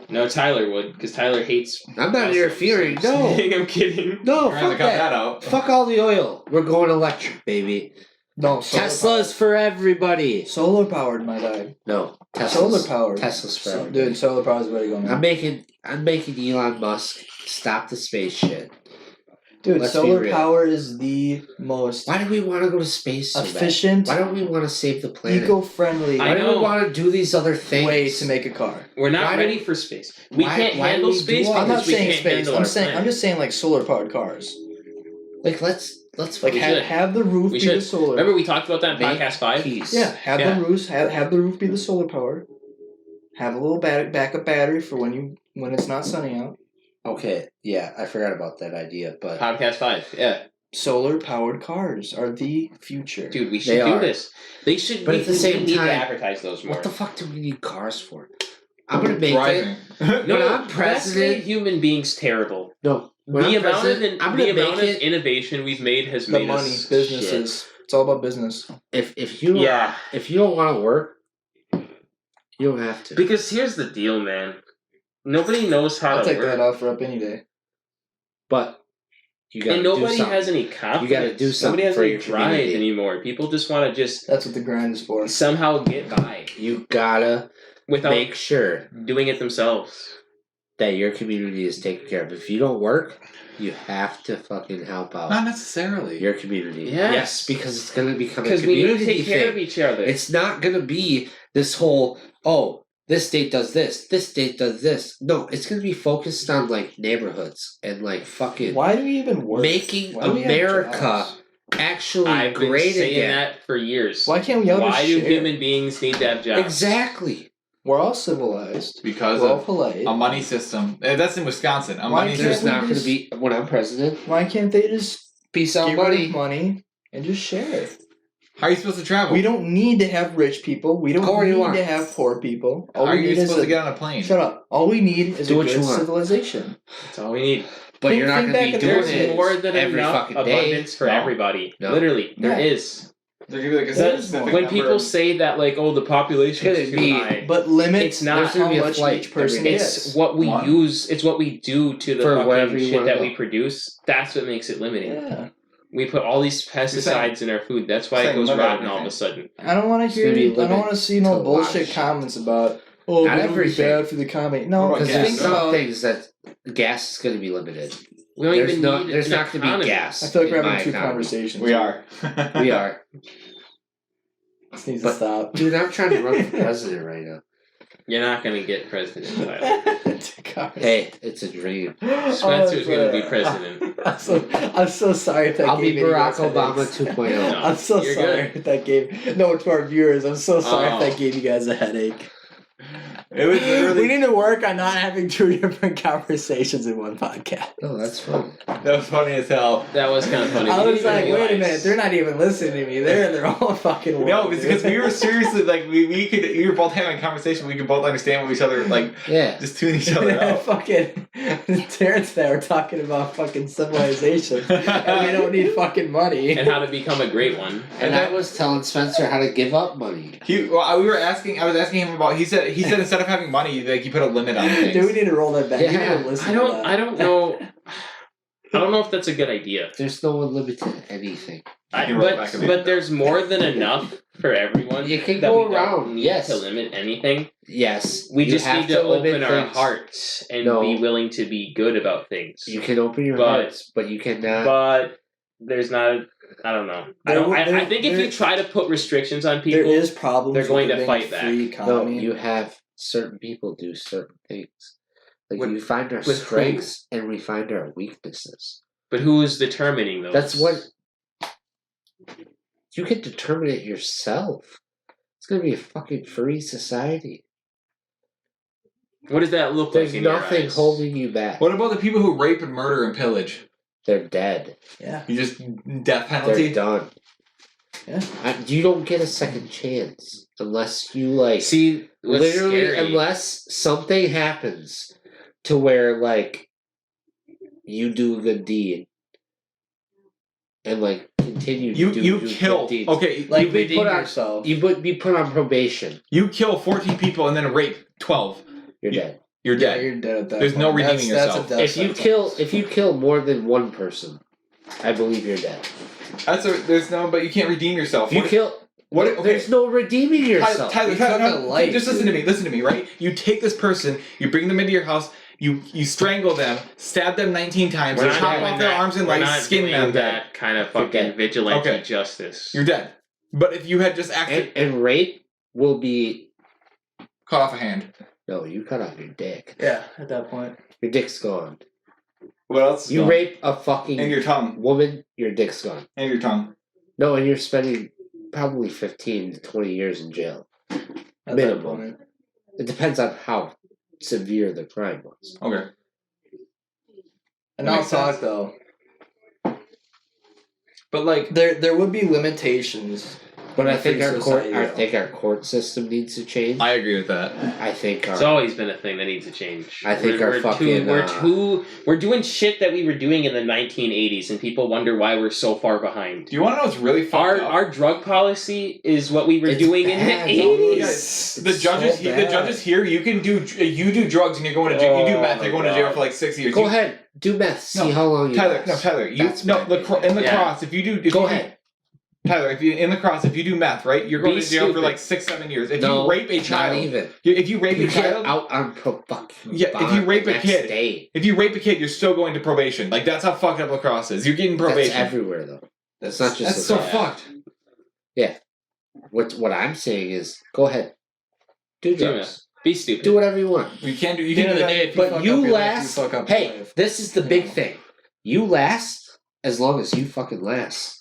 D: No, Tyler would, because Tyler hates.
B: I'm not interfering. No,
D: I'm kidding.
B: no,
C: We're going to
B: fuck
C: cut
B: that.
C: that out.
B: Fuck all the oil. We're going electric, baby.
A: no,
B: Tesla's for everybody.
A: solar powered, my dog.
B: No,
A: Solar
B: Tesla's.
A: powered.
B: Tesla's for
A: So,
B: everybody.
A: dude, solar power is the way to go, man.
B: I'm making Elon Musk stop the space shit.
A: Dude,
B: let's be
A: solar
B: real.
A: power is the most
B: Why do we want to go to space so bad?
A: efficient,
B: Why don't we want to save the planet?
A: eco-friendly
D: I
B: Why do
D: know.
B: we want to do these other things?
A: way to make a car.
D: We're not
B: Why do
D: ready
B: we-
D: for space. We
B: why-
D: can't
B: why do
D: handle
B: we do
D: space
B: all
A: I'm
D: because
A: not
D: we
A: saying
D: can't
A: space.
D: handle
A: I'm
D: our
A: saying
D: planet.
A: I'm just saying like solar powered cars.
B: Like let's
A: Like
D: We
A: have,
D: should.
A: have the roof
D: We
A: be
D: should.
A: the solar.
D: Remember we talked about that in
B: Make
D: podcast 5?
B: peace.
A: Yeah, have
D: Yeah.
A: the roofs. Have the roof be the solar power. Have a little backup battery for when it's not sunny out.
B: Okay. Yeah, I forgot about that idea, but
D: Podcast 5, yeah.
A: Solar powered cars are the future.
D: Dude, we
B: They
D: should do
B: are.
D: this. They should
B: But
D: we,
B: at the
D: we
B: same
D: need
B: time,
D: to advertise those more.
B: what the fuck do we need cars for? I'm gonna make it.
C: Driving.
B: When
D: No,
B: I'm
D: that's
B: president-
D: made human beings terrible.
B: No. When
D: The
B: I'm
D: amount
B: president, I'm
D: the
B: gonna
D: amount
B: make
D: of
B: it.
D: innovation we've made has
A: the
D: made
A: money,
D: us
A: businesses. It's all about business.
B: If you don't,
D: Yeah.
B: if you don't want to work, you don't have to.
D: Because here's the deal, man. Nobody knows how
A: I'll
D: to
A: take
D: work.
A: that offer up any day.
B: But you got
D: And
B: to do
D: nobody
B: something.
D: has any confidence.
B: You gotta do something
D: Nobody has
B: for
D: any
B: your
D: drive
B: community.
D: anymore. People just want to just
A: That's what the grind is for.
D: somehow get by
B: You gotta
D: without
B: make sure
D: doing it themselves.
B: that your community is taken care of. If you don't work, you have to fucking help out
C: Not necessarily.
B: your community.
D: Yes.
B: because it's gonna become a
D: Because we need
B: community
D: to take care
B: thing.
D: of each other.
B: It's not gonna be this whole this state does this state does this. No, it's gonna be focused on like neighborhoods and like fucking
A: Why do we even work?
B: making
A: Why do we have
B: America
A: jobs?
B: actually
D: I've been
B: great
D: saying
B: again.
D: that for years.
A: Why can't we all
D: Why
A: just
D: do
A: share?
D: human beings need to have jobs?
B: Exactly.
A: We're all civilized.
C: Because
A: We're all
C: of
A: polite.
C: a money system. That's in Wisconsin. A
A: Why
C: money
A: can't
B: There's
C: system.
A: we
B: not gonna
A: just-
B: be when I'm president.
A: Why can't they just
B: Peace out,
A: get rid
B: buddy.
A: of money and just share?
C: How are you supposed to travel?
A: We don't need to have rich people. We don't
B: Go where you
A: need
B: want.
A: to have poor people.
C: How
A: All
C: are
A: we
C: you
A: need is
C: supposed
A: a,
C: to get on a plane?
A: Shut up. All we need is
B: Do
A: a
B: what you
A: good
B: want.
A: civilization.
D: That's all we need.
B: But
A: Think-
B: you're not
A: think
B: gonna
A: back
B: be
A: at
B: doing
A: those
D: There's
B: it
D: more than
B: every
D: enough
B: fucking day.
D: abundance for
C: No.
D: everybody.
B: No.
D: Literally, there
A: Yeah.
D: is.
C: There could be like a
A: There's
C: specific
D: When
C: number
D: people
C: of-
D: say that, like, oh, the population is
B: Could it
D: too
B: be-
D: high,
A: But limit
D: It's not-
B: There's gonna
A: how
B: be a
A: much
B: flight
A: each person
B: every day.
A: gets.
D: it's what we
C: One.
D: use. It's what we do to the
B: For wherever
D: fucking
B: you
D: shit
B: wanna
D: that
B: go.
D: we produce. That's what makes it limiting.
A: Yeah.
D: We put all these pesticides in our food. That's why it
C: saying
D: goes
C: limit
D: rotten all of a
C: everything.
D: sudden.
A: I don't want to
B: It's
A: hear.
B: gonna be
A: I don't
B: limit
A: want to see
B: to
A: no
B: a lot of
A: bullshit
B: shit.
A: comments about oh,
B: Not
A: it'll be
B: everything.
A: bad for the economy. No,
C: What about
A: because
C: gas?
A: think
B: Some
A: about.
B: things that gas is gonna be limited.
D: We don't
B: There's
D: even
B: no,
D: need
B: there's
D: an
B: not gonna be
D: economy.
B: gas.
A: I feel like
B: in
A: we're
B: my
A: having two
B: economy.
A: conversations.
C: We are.
B: We are.
A: This needs
B: But-
A: to stop.
B: Dude, I'm trying to run for president right now.
D: You're not gonna get president, Tyler.
B: Hey, it's a dream.
D: Spencer's gonna be president.
A: I'm so sorry if that
B: I'll be
A: gave any
B: Barack
A: guys
B: Obama
A: headaches.
B: 2.0.
D: No.
A: I'm so
D: You're
A: sorry
D: good.
A: if that gave to our viewers. I'm so sorry
D: Oh.
A: if that gave you guys a headache.
C: It was literally.
A: We need to work on not having two different conversations in one podcast.
B: No, that's fun.
C: That That was funny as hell.
D: That was kind of funny.
A: I
D: We
A: was
D: didn't
A: like, wait a
D: realize.
A: minute, they're not even listening to me. They're in their own fucking world.
C: No,
A: dude.
C: because we were seriously like we were both having a conversation. We could both understand what each other like.
B: Yeah.
C: Just tune each other out.
A: fucking Terrence and I were talking about fucking civilization, and we don't need fucking money.
D: And how to become a great one.
B: And I was telling Spencer how to give up money.
C: We were asking. I was asking him about. He said instead of having money, like you put a limit on things.
A: Dude, we need to roll that back. You
B: Yeah.
A: need to listen
D: I
A: to
D: don't.
A: that.
D: I don't know. I don't know if that's a good idea.
B: There's no one limited to anything.
C: You roll back a bit.
D: But there's more than enough for everyone.
B: You can
D: that
B: go
D: we
B: around,
D: Don't need
B: yes.
D: to limit anything.
B: Yes.
D: We
B: you
D: just
B: have
D: need to
B: limit
D: open our
B: things.
D: hearts and
B: No.
D: be willing to be good about things.
B: You can open your
D: But-
B: hearts, but you cannot.
D: But there's not. I don't know. I think if you try to put restrictions on people,
A: there is problems.
D: they're going
A: with
D: to
A: it
D: fight
A: being a free
D: back.
B: No,
A: economy.
B: you have certain people do certain things. Like
D: With-
B: we find our
D: with who?
B: strengths and we find our weaknesses.
D: but who is determining those?
B: That's what you can determine it yourself. It's gonna be a fucking free society.
D: What does that look
B: There's
D: like in your
B: nothing
D: eyes?
B: holding you back.
C: What about the people who rape and murder and pillage?
B: They're dead.
A: Yeah.
C: You just death
B: They're
C: penalty.
B: done.
A: Yeah.
B: You don't get a second chance unless you like
D: See, what's
B: literally
D: scary,
B: unless something happens to where like you do a good deed and like continue to
C: You
B: do
C: kill.
B: good deeds.
C: Okay,
A: Like
B: You be
A: redeem
B: put on-
A: yourself.
B: You would be put on probation.
C: you kill 14 people and then rape 12.
B: You're
C: You-
B: dead.
C: You're
A: Yeah,
C: dead.
A: you're dead at that
C: There's no
A: point.
C: redeeming
A: That's
C: yourself.
A: a death
B: If you kill more than one person, I believe you're dead.
C: But you can't redeem yourself.
B: If you
C: What-
B: kill,
C: what- okay.
B: there's no redeeming yourself.
C: Tyler,
A: You took
C: no,
A: a life,
C: just listen to me. Listen to me, right? You take this person, you bring them into your house, you strangle them, stab them 19 times,
D: We're
C: you
D: not
C: chop
D: doing
C: off their
D: that.
C: arms and
D: We're
C: legs,
D: not
C: skin
D: doing
C: them dead.
D: that kind of
B: You're
D: fucking
B: dead.
D: vigilante
C: Okay.
D: justice.
C: You're dead. But if you had just actually
B: And rape will be
C: cut off a hand,
B: no. You cut off your dick.
A: Yeah, at that point.
B: Your dick's gone.
C: what else?
B: You rape a fucking
C: and your tongue,
B: woman, your dick's gone.
C: and your tongue.
B: No, and you're spending probably 15 to 20 years in jail.
A: At that
B: Minimum.
A: point.
B: It depends on how severe the crime was.
C: Okay.
A: And I'll
C: Makes
A: talk
C: sense.
A: though.
C: But like,
A: There would be limitations.
B: But
A: in
B: I
A: a
B: think
A: free
B: our court,
A: society,
B: I
A: though.
B: think our court system needs to change.
C: I agree with that.
B: I think
D: It's
B: our
D: always been a thing that needs to change.
B: I think our fucking,
D: we're doing shit that we were doing in the 1980s, and people wonder why we're so far behind.
C: Do you want to know what's really fucked up?
D: Our drug policy is what we were
B: It's
D: doing
B: bad,
D: in the
B: though.
D: 80s.
C: The judges,
A: so
C: the judges here, you do drugs and you're going to jail. You do
D: Oh
C: meth,
D: my
C: you're going to jail
D: God.
C: for like 6 years.
B: go
C: You-
B: ahead, do meth. See
C: No,
B: how long you
C: Tyler,
B: last.
C: no, Tyler, you
B: That's
C: no
B: my
C: the in the
D: Yeah.
C: cross. If you
B: Go ahead.
C: Tyler, if you in the cross, if you do meth, right, you're going
D: Be
C: to jail for
D: stupid.
C: like 6-7 years. If
B: No,
C: you rape a
B: Not
C: child,
B: even.
C: if you rape
B: You
C: a
B: get
C: child,
B: out on fucking
C: Yeah, if
B: bond
C: you rape
B: the
C: a
B: next
C: kid,
B: day.
C: if you rape a kid, you're still going to probation. Like that's how fucked up lacrosse is. You're getting probation.
B: That's everywhere though. That's not just
C: That's so
B: lacrosse.
C: fucked.
B: What I'm saying is, go ahead, do
D: Do
B: drugs,
D: Be stupid.
B: do whatever you want.
C: You can't do. You
A: At the
C: can
A: end
C: do
A: of the
C: that.
A: day, if you fuck
B: But
A: up
B: you
A: your life,
B: last.
A: you fuck up your
B: Hey,
A: life.
B: this is the
A: You
B: big
A: know.
B: thing. You last as long as you fucking last.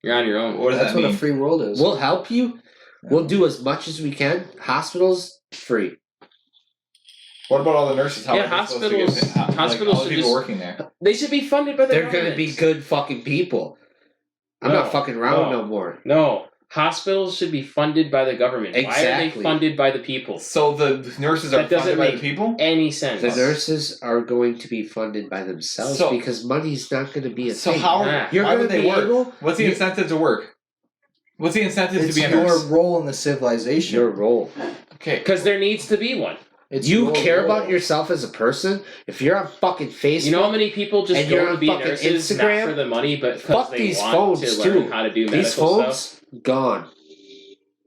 D: You're on your own.
C: What does
A: That's
C: that
A: what
C: mean?
A: a free world is.
B: We'll help you. We'll do as much as we can. Hospitals free.
C: What about all the nurses? How
D: Yeah,
C: are they supposed to
D: hospitals-
C: get paid?
D: hospitals
C: all the
D: should
C: people
D: just-
C: working there.
D: They should be funded by the
B: They're
D: government.
B: gonna be good fucking people. I'm
D: No,
B: not fucking around
D: no.
B: no more.
D: No. Hospitals should be funded by the government. Why are they
B: Exactly.
D: funded by the people?
C: So the nurses are
D: That doesn't
C: funded by the
D: make
C: people.
D: Any sense?
B: The nurses are going to be funded by themselves
C: So-
B: because money's not going to be a
C: So
B: thing.
C: how?
D: Ah.
B: You're
C: why
B: going
C: would
B: to
C: they
B: be
C: work?
B: able.
C: What's the
B: you-
C: incentive to work? What's the incentive
A: it's
C: to be a
A: your
C: nurse?
A: role in the civilization.
B: Your role.
C: Okay.
D: Because there needs to be one.
A: It's
B: You
A: your
B: care
A: role.
B: about yourself as a person. If you're on fucking Facebook,
D: You know how many people just
B: And you're
D: go to
B: on
D: be
B: fucking
D: nurses
B: Instagram?
D: not for the money, but because
B: Fuck
D: they
B: these
D: want
B: phones,
D: to learn
B: too.
D: how to do medical
B: these phones
D: stuff?
B: gone.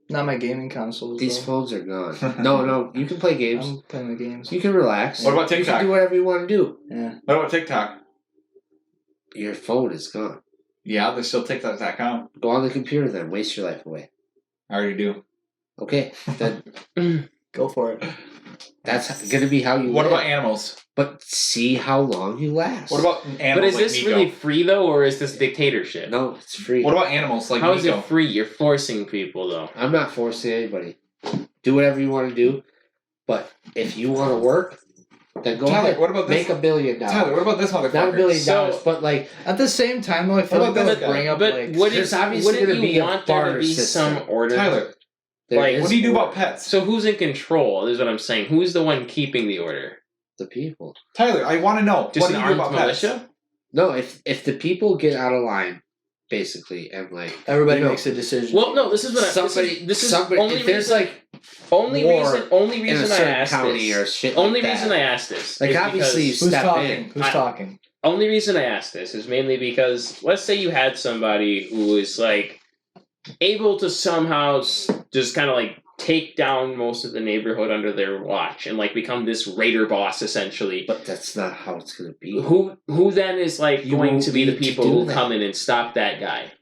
A: Not my gaming consoles.
B: These
A: though.
B: phones are gone. No, you can play games.
A: I'm playing the games.
B: You can relax.
C: What about
B: You
C: TikTok?
B: can do whatever you want to do.
A: Yeah.
C: What about TikTok?
B: Your phone is gone.
C: Yeah, there's still TikTok's account.
B: Go on the computer then. Waste your life away.
C: I already do.
B: Okay, then
A: Go for it.
B: that's going to be how you
C: What
B: live.
C: about animals?
B: But see how long you last.
C: What about animals
D: But is
C: like
D: this
C: Nico?
D: really free though, or is this dictatorship?
B: No, it's free.
C: What about animals like
D: How is
C: Nico?
D: it free? You're forcing people though.
B: I'm not forcing anybody. Do whatever you want to do. But if you want to work, then go
C: Tyler,
B: ahead.
C: what about this?
B: Make $1 billion.
C: Tyler, what about this motherfucker?
B: Not $1 billion,
D: So-
B: but like
A: At the same time, though, I feel
C: What
A: like
C: about
A: that
C: this
A: would
C: guy?
A: bring up
D: But
A: like.
D: what
B: there's
D: is
B: obviously
D: wouldn't
B: gonna
D: you
B: be a
D: want there to
B: barter
D: be
B: system.
D: some order?
C: Tyler,
B: there
D: like,
B: is
C: what do you do about
B: order.
C: pets?
D: So who's in control? Is what I'm saying. Who's the one keeping the order?
B: The people.
C: Tyler, I want to know.
D: Just
C: what
D: an
C: do you do
D: armed
C: about pets?
D: militia?
B: No, if the people get out of line, basically, and like
A: Everybody
B: you know,
A: makes a decision.
D: Well, no. This is what
B: somebody,
D: this is
B: somebody,
D: only
B: if there's
D: reason,
B: like
D: only
B: war
D: reason
B: in a
D: I
B: certain
D: asked
B: county or
D: this.
B: shit,
D: Only
B: like
D: reason
B: that,
D: I asked this.
B: like
D: is
B: obviously you
D: because-
A: Who's
B: step
A: talking?
B: in.
A: Who's
D: I-
A: talking?
D: Only reason I asked this is mainly because let's say you had somebody who is like able to somehow just kind of like take down most of the neighborhood under their watch and like become this raider boss essentially.
B: But that's not how it's gonna be.
D: Who then is like
B: You
D: going
B: won't
D: to be the
B: need to
D: people
B: do
D: who
B: that.
D: come in and stop that guy?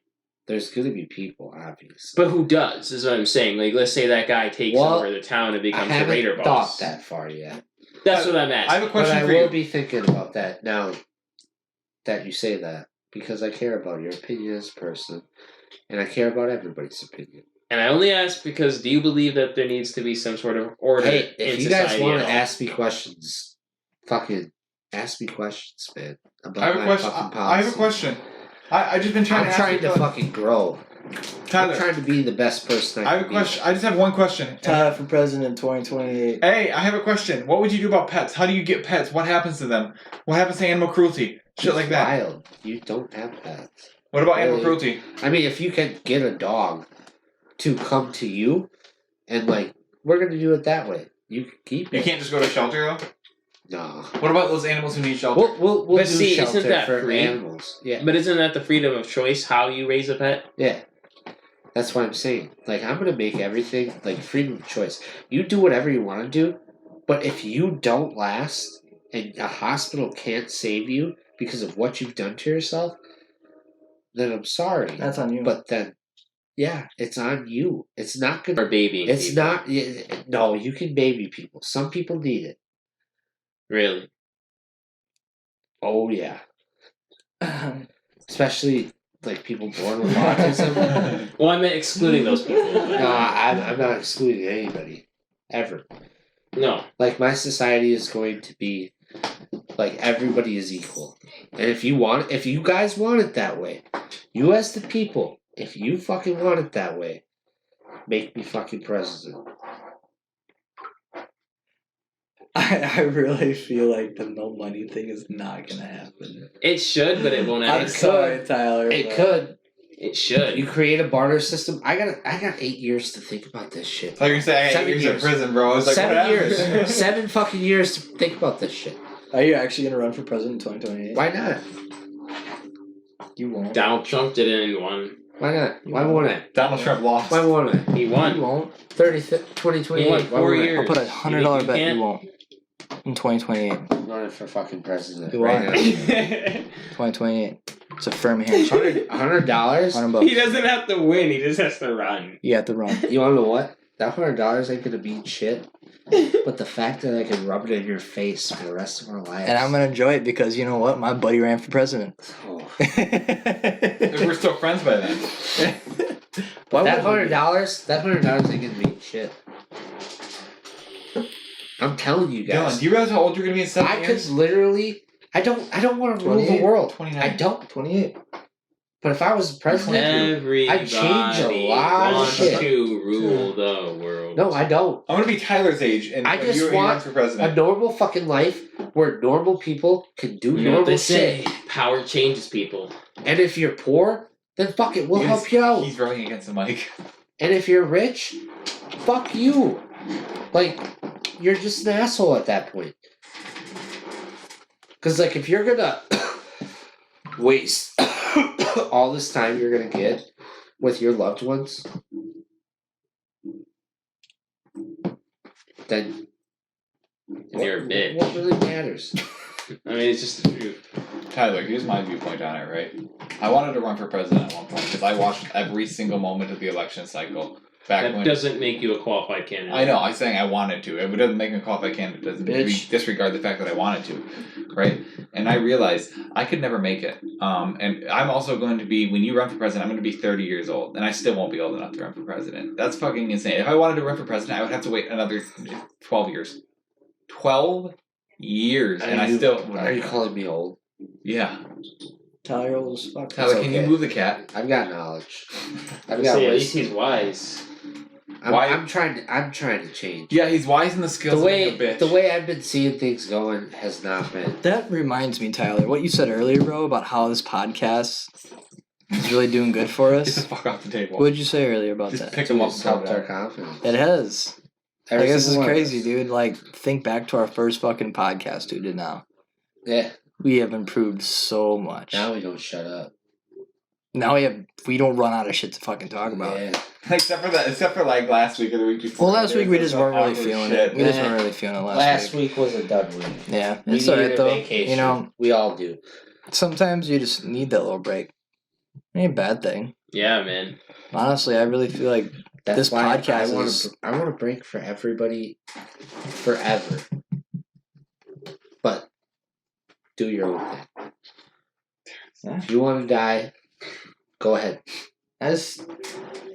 B: There's gonna be people, obviously.
D: But who does is what I'm saying. Like let's say that guy takes
B: Well,
D: over the town and
B: I
D: becomes the
B: haven't
D: raider
B: thought
D: boss.
B: that far yet.
D: That's what I'm
C: I
D: asking.
C: have a
B: But
C: question
B: I
C: for
B: will
C: you.
B: be thinking about that now that you say that because I care about your opinion as a person, and I care about everybody's opinion.
D: And I only ask because do you believe that there needs to be some sort of order
B: Hey,
D: in
B: if you guys
D: society
B: want
D: at
B: to
D: all?
B: ask me questions, fucking ask me questions, man. About
C: I have a
B: my
C: question.
B: fucking
C: I have a
B: policy.
C: question. I just been trying
B: I'm
C: to ask
B: trying
C: you
B: to
C: a que-
B: fucking grow.
C: Tyler,
B: I'm trying to be the best person
C: I
B: I
C: have a
B: can
C: question. I just have one question.
A: Tyler for president 2028.
C: Hey, I have a question. What would you do about pets? How do you get pets? What happens to them? What happens to animal cruelty? Shit like that.
B: Wild. You don't have pets.
C: What about animal
B: Really?
C: cruelty?
B: I mean, if you can get a dog to come to you, and like we're gonna do it that way, you can keep it.
C: You can't just go to shelter though.
B: No.
C: What about those animals who need shelter?
B: We'll
D: But
B: do
D: see, isn't
B: shelter
D: that
B: for
D: free?
B: animals. Yeah.
D: But isn't that the freedom of choice how you raise a pet?
B: Yeah. That's what I'm saying. Like, I'm going to make everything, like, freedom of choice. You do whatever you want to do, but if you don't last and a hospital can't save you because of what you've done to yourself, then I'm sorry.
A: That's on you.
B: But then, yeah, it's on you. It's not going
D: Or
B: to.
D: baby?
B: It's not. No, you can baby people. Some people need it.
D: Really.
B: Oh, yeah. Especially, like, people born with autism.
D: Well, I meant excluding those people.
B: No, I'm not excluding anybody. Ever.
D: No.
B: Like, my society is going to be like everybody is equal. And if you guys want it that way, you as the people, if you fucking want it that way, make me fucking president.
A: I really feel like the no money thing is not gonna happen.
D: It should, but it won't
A: I'm
D: happen.
A: sorry, Tyler.
B: It
A: but-
B: could.
D: It should.
B: You create a barter system. I got 8 years to think about this shit.
C: Like you say, I got
B: 7
C: 8 years in
B: years.
C: prison, bro. I was like,
B: 7
C: what
B: years.
C: happened?
B: 7 fucking years to think about this shit.
A: Are you actually gonna run for president in 2028?
B: Why not?
A: You won't.
D: Donald Trump did it and won.
B: Why not? Why won't I?
C: Donald Trump lost.
B: Why won't I?
D: He
A: You
D: won.
A: won't.
B: 2028.
D: He won
B: Why
D: 4
B: won't I?
D: years.
A: I'll put
D: You
A: $100
D: think
A: bet
D: you
A: you
D: can't?
A: won't. In 2028.
B: I'm running for fucking president.
A: You
B: right
A: are.
B: now.
A: 2028. It's a firm handshake.
B: $100?
A: $100
D: He
A: bucks.
D: doesn't have to win. He just has to run.
A: You have to run.
B: You wanna know what? That $100 ain't gonna mean shit. But the fact that I can rub it in your face for the rest of our lives.
A: And I'm gonna enjoy it because you know what? My buddy ran for president.
B: Oh.
C: We're still friends by then.
A: Why
B: That
A: wouldn't
B: $100 ain't gonna mean shit. I'm telling you
C: Dylan,
B: guys.
C: do you realize how old you're gonna be in 7
B: I could
C: years?
B: literally. I don't want to rule the
A: 28,
B: world.
C: 29.
B: I don't.
A: 28.
B: But if I was president,
D: Everybody
B: I'd change a lot of
D: wants
B: shit.
D: to rule the world.
B: no, I don't.
C: I'm gonna be Tyler's age, and
B: I
C: when
B: just
C: you
B: want
C: run for
B: A
C: president.
B: normal fucking life where normal people can do
D: You know what
B: normal
D: they
B: shit.
D: say? Power changes people.
B: And if you're poor, then fuck it, we'll
C: He's-
B: help you out.
C: He's running against the mic.
B: And if you're rich, fuck you. Like, you're just an asshole at that point. Because, like, if you're gonna waste all this time you're gonna get with your loved ones, then
D: You're a bitch.
B: what really matters?
D: I mean, it's just the truth.
C: Tyler, here's my viewpoint on it, right? I wanted to run for president at one point because I watched every single moment of the election cycle back
D: That
C: when.
D: doesn't make you a qualified candidate.
C: I know. I'm saying I wanted to. It doesn't make me a qualified candidate. It doesn't
A: Bitch.
C: disregard the fact that I wanted to, right? And I realized I could never make it. And I'm also going to be when you run for president. I'm going to be 30 years old, and I still won't be old enough to run for president. That's fucking insane. If I wanted to run for president, I would have to wait another 12 years. 12 years, and I
B: you,
C: still.
B: Are you calling me old?
C: Yeah.
A: Tyler old as fuck.
C: Tyler,
B: It's
C: can you
B: okay.
C: move the cat?
B: I've got knowledge. I've
D: I'd
B: got
D: say at least
B: wisdom.
D: he's wise.
C: Why-
B: I'm trying to change.
C: Yeah, he's wise in the skills
B: The
C: of being a bitch.
B: way I've been seeing things going has not been.
A: That reminds me, Tyler, what you said earlier, bro, about how this podcast is really doing good for
C: Get the
A: us.
C: fuck off the table.
A: What did you say earlier about
C: Just
A: that?
C: pick him up.
B: It's helped our confidence.
A: It has.
B: Every
A: Like, this is
B: single one of
A: crazy,
B: us.
A: dude. Like, think back to our first fucking podcast we did now.
B: Yeah.
A: We have improved so much.
B: Now we don't shut up.
A: Now we don't run out of shit to fucking talk about.
B: Yeah.
C: Except for like last week or the week before.
A: Well, last
C: There
A: week we
C: was
A: just
C: some
A: weren't really
C: awkward
A: feeling
C: shit.
A: it. We just
B: Nah.
A: weren't really feeling it
B: Last
A: last week.
B: week was a dud week.
A: Yeah,
B: We
A: it's alright
B: needed a
A: though.
B: vacation.
A: You know,
B: We all do.
A: sometimes you just need that little break. It ain't a bad thing.
D: Yeah, man.
A: Honestly, I really feel like
B: That's
A: This
B: why
A: podcast
B: I
A: is-
B: want to break for everybody forever. But do your own thing.
A: Yeah.
B: If you want to die, go ahead.
A: that's,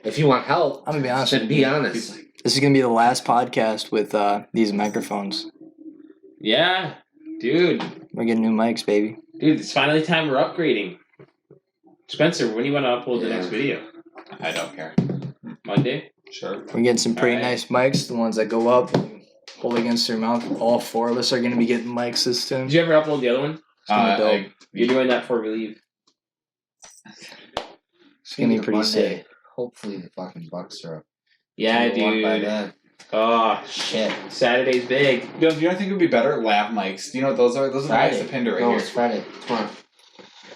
B: If you want help,
A: I'm gonna be honest
B: then
A: with
B: be
A: you.
B: honest.
A: This is gonna be the last podcast with these microphones.
D: Yeah, dude.
A: We're getting new mics, baby.
D: Dude, it's finally time we're upgrading. Spencer, when do you want to upload the
B: Yeah.
D: next video?
C: I don't care.
D: Monday?
C: Sure.
A: We're getting some pretty
C: Alright.
A: nice mics, the ones that go up, hold against your mouth. All four of us are gonna be getting mics this time.
D: Did you ever upload the other one?
A: gonna be dope.
D: You're doing that before we leave.
A: It's gonna be
B: Speaking of
A: pretty
B: Monday,
A: sick.
B: Hopefully the fucking Bucks are up.
D: Yeah,
B: 2-1 by
D: dude.
B: then.
D: Oh,
B: Shit.
D: Saturday's big.
C: You know what I think would be better? Lav mics. Do you know what those are? Those are the mics
B: Friday.
C: that pinned it right
B: No,
C: here.
B: it's Friday. Tomorrow.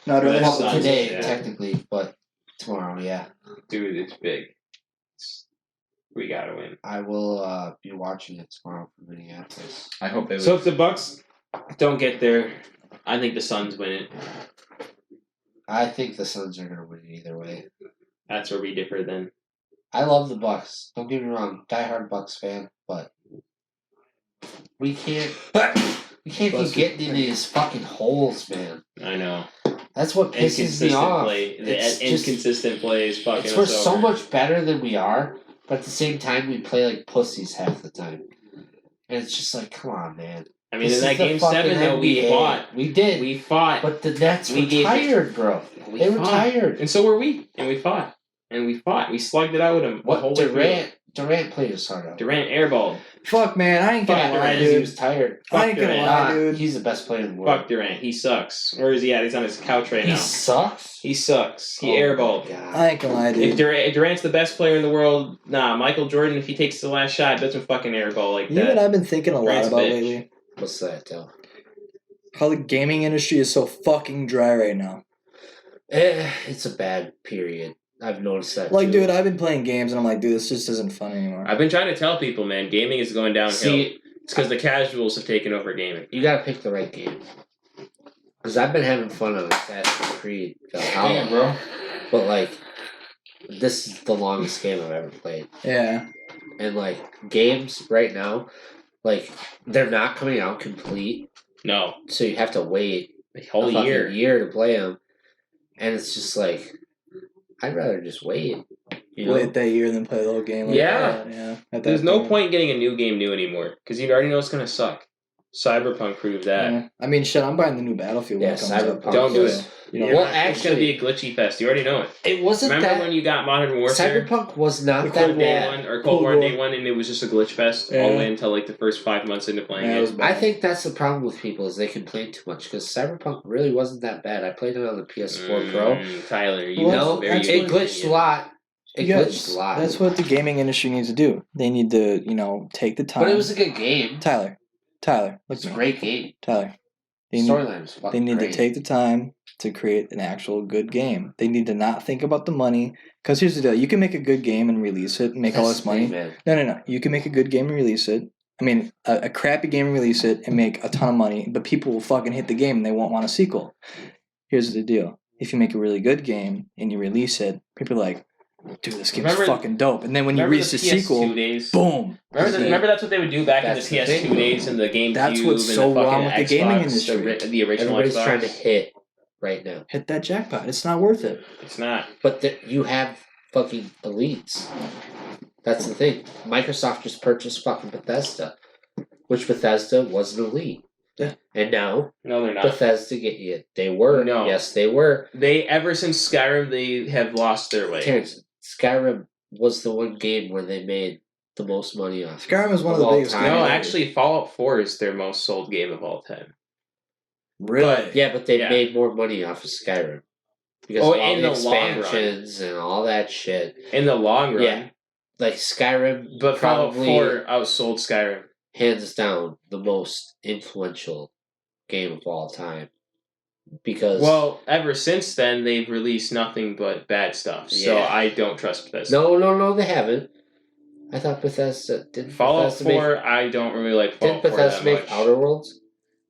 A: No,
D: Well,
B: Well,
D: Sunday,
B: today,
D: yeah.
B: technically, but tomorrow, yeah.
D: Dude, it's big. We gotta win.
B: I will be watching it tomorrow from Minneapolis.
C: I hope they.
D: So if the Bucks don't get there, I think the Suns win it.
B: I think the Suns are going to win either way.
D: That's where we differ then.
B: I love the Bucks. Don't get me wrong, diehard Bucks fan, but we can't keep getting into these fucking holes, man.
D: I know.
B: That's what pisses me
D: Inconsistent
B: off.
D: play. The
B: It's just-
D: inconsistent play is fucking
B: It's we're
D: us
B: so
D: over.
B: much better than we are, but at the same time we play like pussies half the time. And it's just like, come on, man.
D: I mean,
B: This
D: in
B: is
D: that
B: the
D: game
B: fucking
D: 7, though, we
B: NBA.
D: fought.
B: We did.
D: We fought.
B: But the Nets
D: We
B: were
D: gave it-
B: tired, bro.
D: We
B: They were
D: fought.
B: tired.
D: And so were we. And we fought. And we fought. We slugged it out with him. the whole
B: What
D: way
B: Durant played his heart out.
D: through. Durant airballed.
A: Fuck, man, I ain't
D: Fuck,
A: gonna lie,
D: Durant,
B: Because he
A: dude.
B: was tired.
A: I ain't gonna
D: Durant.
A: lie, dude.
B: He's the best player in the world.
D: Fuck Durant. He sucks. Where is he at? He's on his couch right
B: He
D: now.
B: sucks.
D: He sucks. He
B: Oh my
D: airballed.
B: God.
A: I ain't gonna lie,
D: If
A: dude.
D: Durant's the best player in the world, nah, Michael Jordan, if he takes the last shot, doesn't fucking airball like
A: You know what
D: that.
A: I've been thinking a lot
D: Durant's a
A: about
D: bitch.
A: lately?
B: What's that, though?
A: How the gaming industry is so fucking dry right now.
B: It's a bad period. I've noticed that.
A: Like,
B: too.
A: dude, I've been playing games and I'm like, dude, this just isn't fun anymore.
D: I've been trying to tell people, man, gaming is going downhill.
B: See,
D: It's because the casuals have taken over gaming.
B: you gotta pick the right game. Because I've been having fun on Assassin's Creed Valhalla,
C: Damn, bro.
B: but like, this is the longest game I've ever played.
A: Yeah.
B: And like, games right now, like, they're not coming out complete,
D: No,
B: so you have to wait
D: a whole
B: a fucking
D: year.
B: to play them, and it's just like, I'd rather just wait. You know?
A: Wait that year and then play a little game like
D: Yeah.
A: that. Yeah. At that
D: There's no point in getting a new game new anymore because you already know it's gonna suck. Cyberpunk proved that.
A: Yeah. I mean, shit, I'm buying the new Battlefield when
B: Yeah,
A: it comes out.
B: Cyberpunk
D: Don't do
B: is-
D: it.
A: You know,
D: You're
B: Well,
D: not- it's gonna
B: actually-
D: be a glitchy fest. You already know it.
B: It wasn't
D: Remember
B: that.
D: when you got Modern Warfare?
B: Cyberpunk was
A: The
B: not
A: Cold
B: that
D: Cold Day
B: bad.
D: one or
A: Cold
D: Cold War
A: War.
D: Day one, and it was just a glitch fest all the way until like the first 5 months into playing
A: Yeah, it
D: it.
A: was bad.
B: I think that's the problem with people is they complain too much because Cyberpunk really wasn't that bad. I played it on the PS4 Pro.
D: Tyler, you
A: Well,
D: know,
B: No,
D: very
A: that's
B: it
A: what-
B: glitched a lot. It
A: You guys,
B: glitched a lot.
A: that's what the gaming industry needs to do. They need to, take the time.
B: But it was a good game.
A: Tyler, look
B: It's
A: at
B: a
A: me.
B: great game.
A: Tyler. They need,
B: Storyline was fucking
A: they need
B: great.
A: to take the time to create an actual good game. They need to not think about the money. Because here's the deal: you can make a good game and release it and make all
B: That's
A: this
B: the
A: money.
B: thing, man.
A: No. You can make a good game and release it. I mean, a crappy game and release it and make a ton of money, but people will fucking hit the game and they won't want a sequel. Here's the deal: if you make a really good game and you release it, people are like, "Dude, this game's
D: Remember-
A: fucking dope." And then when you
D: Remember
A: release the
D: PS2
A: sequel,
D: days?
A: boom.
D: Remember that's what they would do back in the
B: That's the
D: PS2
B: thing.
D: days and the GameCube
A: That's what's
D: and
A: so
D: the fucking
A: wrong with the gaming
D: Xbox,
A: industry.
D: The original
B: Everybody's
D: Xbox.
B: trying to hit right now.
A: Hit that jackpot. It's not worth it.
D: It's not.
B: But you have fucking elites. That's the thing. Microsoft just purchased fucking Bethesda, which Bethesda was an elite.
A: Yeah.
B: And now
D: No, they're not.
B: Bethesda they were.
D: No.
B: Yes, they were.
D: They ever since Skyrim, they have lost their way.
B: Terrence, Skyrim was the one game where they made the most money off.
A: Skyrim is one of the
B: all
A: biggest
B: time.
A: games.
D: No,
A: ever.
D: actually, Fallout 4 is their most sold game of all time.
A: Really?
B: Yeah, but they
D: Yeah.
B: made more money off of Skyrim because
D: Oh,
B: of all
D: in
B: the
D: the long run.
B: expansions and all that shit.
D: In the long run.
B: Yeah. Like Skyrim,
D: But Fallout
B: probably
D: 4 outsold Skyrim.
B: hands down the most influential game of all time. Because
D: Well, ever since then, they've released nothing but bad stuff. So
B: Yeah.
D: I don't trust Bethesda.
B: no, they haven't. I thought Bethesda did.
D: Fallout
B: Bethesda
D: 4, I don't really like
B: Didn't
D: Fallout 4 that
B: Bethesda make
D: much.
B: Outer Worlds?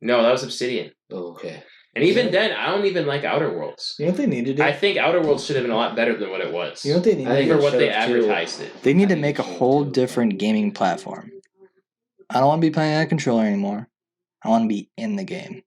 D: No, that was Obsidian.
B: Oh, okay.
D: And even
A: Yeah.
D: then, I don't even like Outer Worlds.
A: You know what they need to do?
D: I think Outer Worlds should have been a lot better than what it was.
A: You know what they need
B: I
A: to
B: think
A: do?
D: For what they
B: should've too.
D: advertised it.
A: They need to
B: I
A: make a
B: think so,
A: whole
B: too.
A: different gaming platform. I don't want to be playing on a controller anymore. I want to be in the game.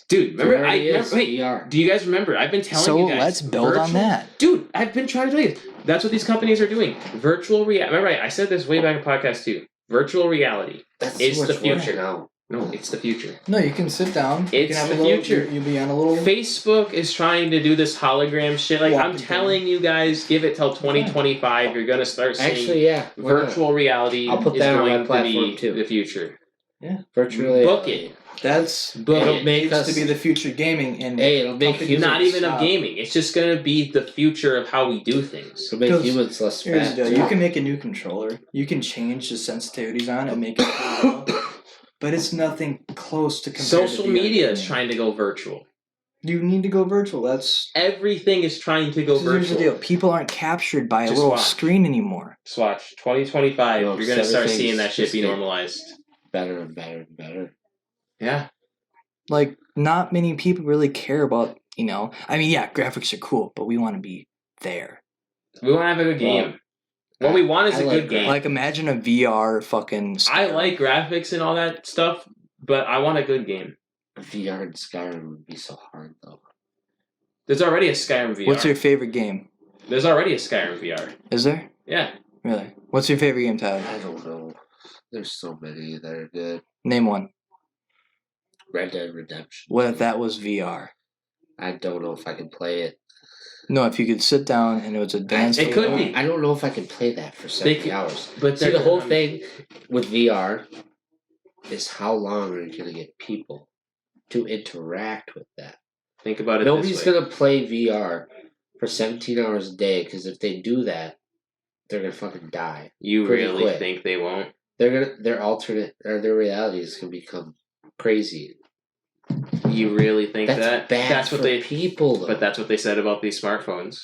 D: Dude, remember,
B: There already is
D: wait,
B: VR.
D: do you guys remember? I've been telling
A: So
D: you guys.
A: let's build on that.
D: Dude, I've been trying to tell you. That's what these companies are doing. Virtual reality. Remember, I said this way back in podcast too. Virtual reality.
B: That's
D: It's
B: too
D: the
B: much work
D: future.
B: now.
D: No, it's the future.
A: No, you can sit down. You
D: It's
A: can have
D: the
A: a little,
D: future.
A: You'll be on a little.
D: Facebook is trying to do this hologram shit. Like, I'm
A: Walking
D: telling you guys, give it till 2025. You're going to start seeing
B: Actually, yeah. why not?
D: virtual reality
B: I'll put
D: is
B: that on my
D: going to
B: platform,
D: be
B: too.
D: the future.
B: Virtually.
D: Book it.
A: That's
D: Book
B: It'll
D: it.
B: make
A: needs
B: us.
A: to be the future gaming, and
B: Hey, it'll make
A: companies
B: humans.
D: Not even of
A: stop.
D: gaming. It's just going to be the future of how we do things.
B: It'll make
A: Because
B: humans less
A: Here's
B: fat.
A: the deal: you can make a new controller. You can change the sensitivities on it and make it cool, but it's nothing close to compare to
D: Social
A: VR
D: media is
A: gaming.
D: trying to go virtual.
A: You need to go virtual. That's
D: Everything is trying to go
A: here's the
D: virtual.
A: deal: people aren't captured by a
D: Just
A: little
D: watch.
A: screen anymore.
D: Just watch 2025.
B: No,
D: you're gonna start
B: everything's
D: seeing that shit
B: just
D: be
B: getting-
D: normalized.
B: Better and better and better.
D: Yeah.
A: Like, not many people really care about. I mean, yeah, graphics are cool, but we want to be there.
D: We want to have a good game. What we want is
B: I
D: a
B: like
D: good game.
A: Like, imagine a VR fucking.
D: I like graphics and all that stuff, but I want a good game.
B: VR and Skyrim would be so hard though.
D: There's already a Skyrim VR.
A: What's your favorite game?
D: There's already a Skyrim VR.
A: Is there
D: Yeah.
A: really? What's your favorite game, Tyler?
B: I don't know. There's so many that are good.
A: Name one.
B: Red Dead Redemption.
A: What if that was VR?
B: I don't know if I can play it.
A: No, if you could sit down and it was advanced.
D: It could
A: VR.
D: be.
B: I don't know if I can play that for
D: They
B: 70
D: could-
B: hours.
D: But
B: See,
D: they're
B: the whole
D: gonna-
B: thing with VR is how long are you going to get people to interact with that?
D: Think about it
B: Nobody's
D: this way.
B: going to play VR for 17 hours a day because if they do that, they're going to fucking die.
D: You
B: pretty
D: really
B: quick.
D: think they won't?
B: Their alternate or their reality is going to become crazy.
D: You really think
B: That's
D: that?
B: bad
D: That's
B: for
D: what they.
B: people. Though.
D: But that's what they said about these smartphones.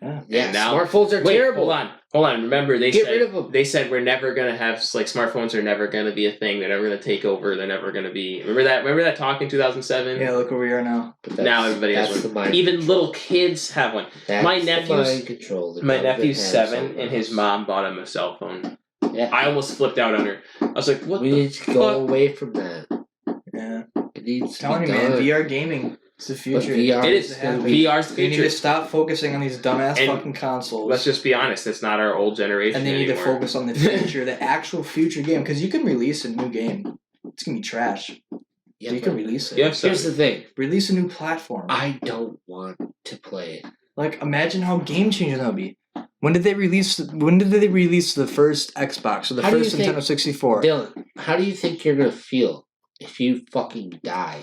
A: Yeah.
B: yeah,
D: and now-
B: smartphones are
D: Wait,
B: terrible.
D: hold on. Remember, they
B: Get
D: said
B: rid of them.
D: they said we're never gonna have like smartphones are never gonna be a thing. They're never gonna take over. They're never gonna be. Remember that talk in 2007.
A: Yeah, look where we are now.
B: But
D: Now everybody has
B: that's
D: one.
B: the mind
D: Even
B: control.
D: little kids have one.
B: That's
D: my
B: the
D: nephew's-
B: mind control. The
D: My
B: government
D: nephew's
B: has
D: 7,
B: over
D: and his
B: us.
D: mom bought him a cell phone.
B: Yeah.
D: I almost flipped out on her. I was like, "What
B: We
D: the
B: need to
D: fuck?"
B: go away from that.
A: Yeah.
B: It needs to
A: telling
B: be
A: you, man,
B: done.
A: VR gaming is the future.
B: VR
D: It
A: needs
D: is.
A: to happen.
D: VR's the
A: We need
D: future.
A: to stop focusing on these dumbass
D: And
A: fucking consoles.
D: Let's just be honest. It's not our old generation
A: and they need
D: anymore.
A: to focus on the future, the actual future game. Because you can release a new game. It's going to be trash.
B: Yeah,
A: you
B: but
A: can release it.
D: You have
B: here's the thing.
A: Release a new platform.
B: I don't want to play it.
A: Like, imagine how game changing that would be. When did they release the first Xbox or the
B: How do you
A: first
B: think-
A: Nintendo 64?
B: Dylan, how do you think you're gonna feel if you fucking die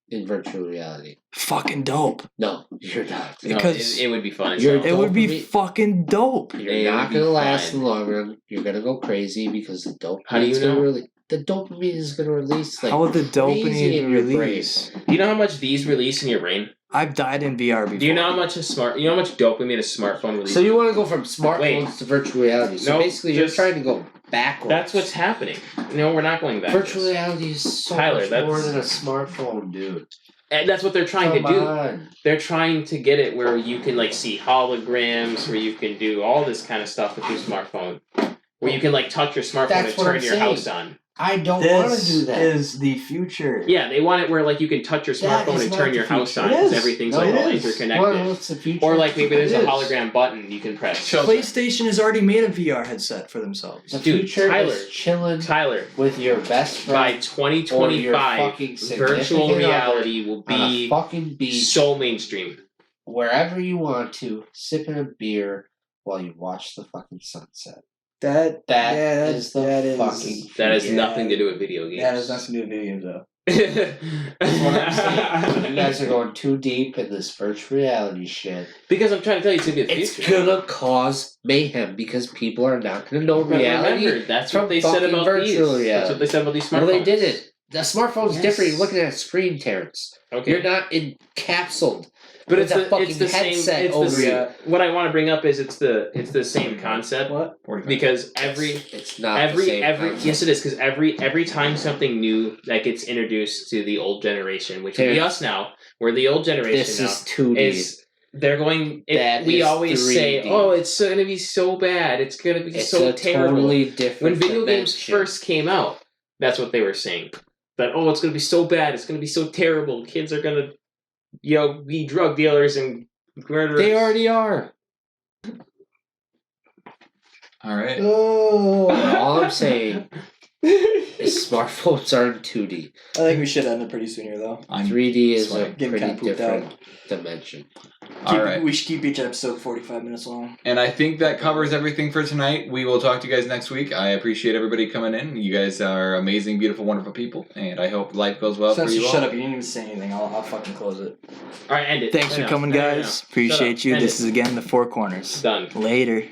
B: in virtual reality?
A: Fucking dope.
B: No, you're not.
D: No,
A: because
D: it would be fun. as
B: you're
D: hell.
A: It would be
B: Dopamine-
A: fucking dope.
B: You're
D: It
B: not
D: would be
B: gonna last
D: fine.
B: in the long run. You're gonna go crazy because the dopamine.
D: How do you know?
B: The dopamine is gonna release like
A: How would the
B: crazy
A: dopamine
B: in your brain.
A: release?
D: Do you know how much these release in your brain?
A: I've died in VR before.
D: Do you know how much You know how much dopamine a smartphone releases?
B: So you want to go from smartphones
D: Wait.
B: to virtual reality? So
D: No,
B: basically, you're
D: just-
B: trying to go backwards.
D: That's what's happening. No, we're not going back.
B: Virtual reality is so
D: Tyler,
B: much more
D: that's-
B: than a smartphone, dude.
D: And that's what they're trying
B: Come
D: to do.
B: on.
D: They're trying to get it where you can like see holograms, where you can do all this kind of stuff with your smartphone. Where you can like touch your smartphone
B: That's
D: and
B: what
D: turn
B: I'm
D: your
B: saying.
D: house on.
B: I don't want to
A: This
B: do that.
A: is the future.
D: Yeah, they want it where like you can touch your
B: That
D: smartphone
B: is
D: and
B: not
D: turn
B: the
D: your house
B: future.
D: on
A: It
D: because
A: is.
D: everything's
B: No,
D: like
B: it
D: all
B: is.
D: interconnected.
B: Well, it's the future.
D: Or like maybe there's
B: It
D: a
B: is.
D: hologram button you can press.
A: PlayStation has already made a VR headset for themselves.
B: The
D: Dude,
B: future
D: Tyler.
B: is chilling
D: Tyler,
B: with your best
D: by
B: friend
D: 2025,
B: fucking
D: virtual
B: significant
D: reality will
B: on a
D: be
B: fucking beach,
D: so mainstream.
B: wherever you want to, sipping a beer while you watch the fucking sunset.
A: That
B: That is the
A: that is-
B: fucking
D: That has
A: Yeah.
D: nothing to do with video games.
A: That has nothing to do with video games, though.
B: what I'm saying. You guys are going too deep in this virtual reality shit.
D: Because I'm trying to tell you it's gonna be the
B: It's
D: future.
B: gonna cause mayhem because people are not gonna know
D: But
B: reality.
D: remember, that's
B: from
D: what they said
B: fucking
D: about
B: virtual
D: these.
B: reality.
D: That's what they said about these smartphones.
B: No, they didn't. The smartphone's
A: Yes.
B: different. You're looking at a screen, Terrence.
D: Okay.
B: You're not encapsulated.
D: But
B: with
D: it's
B: a
D: the,
B: fucking
D: it's the same.
B: headset
D: It's
B: over
D: the,
B: you.
D: what I want to bring up is it's the same concept
A: What?
C: 45.
D: because every
B: It's not the same concept.
D: yes it is because every time something new that gets introduced to the old generation, which would be
B: Terrence,
D: us now, we're the old generation
B: This
D: now.
B: is 2D.
D: Is they're going?
B: That
D: We
B: is
D: always say,
B: 3D.
D: "Oh, it's going to be so bad. It's going to be
B: It's
D: so
B: a
D: terrible."
B: totally different
D: When video games
B: dimension.
D: first came out, that's what they were saying. That it's going to be so bad. It's going to be so terrible. Kids are going to, be drug dealers and murderers.
B: They already are.
C: All right.
A: Oh.
B: All I'm saying is smartphones are in 2D.
A: I think we should end it pretty soon here, though.
C: I'm
B: 3D is a
C: sweating.
A: Getting
B: pretty
A: kinda pooped
B: different dimension.
C: all right.
A: We should keep each episode 45 minutes long.
C: And I think that covers everything for tonight. We will talk to you guys next week. I appreciate everybody coming in. You guys are amazing, beautiful, wonderful people, and I hope life goes well for
A: Spencer,
C: you all.
A: shut up. You didn't even say anything. I'll fucking close it.
D: All right, end it.
A: Thanks
D: Right
A: for
D: now.
A: coming,
D: Right now.
A: guys.
D: Shut
A: Appreciate
D: up.
A: you.
D: End
A: This
D: it.
A: is again the Four Corners.
D: Done.
A: Later.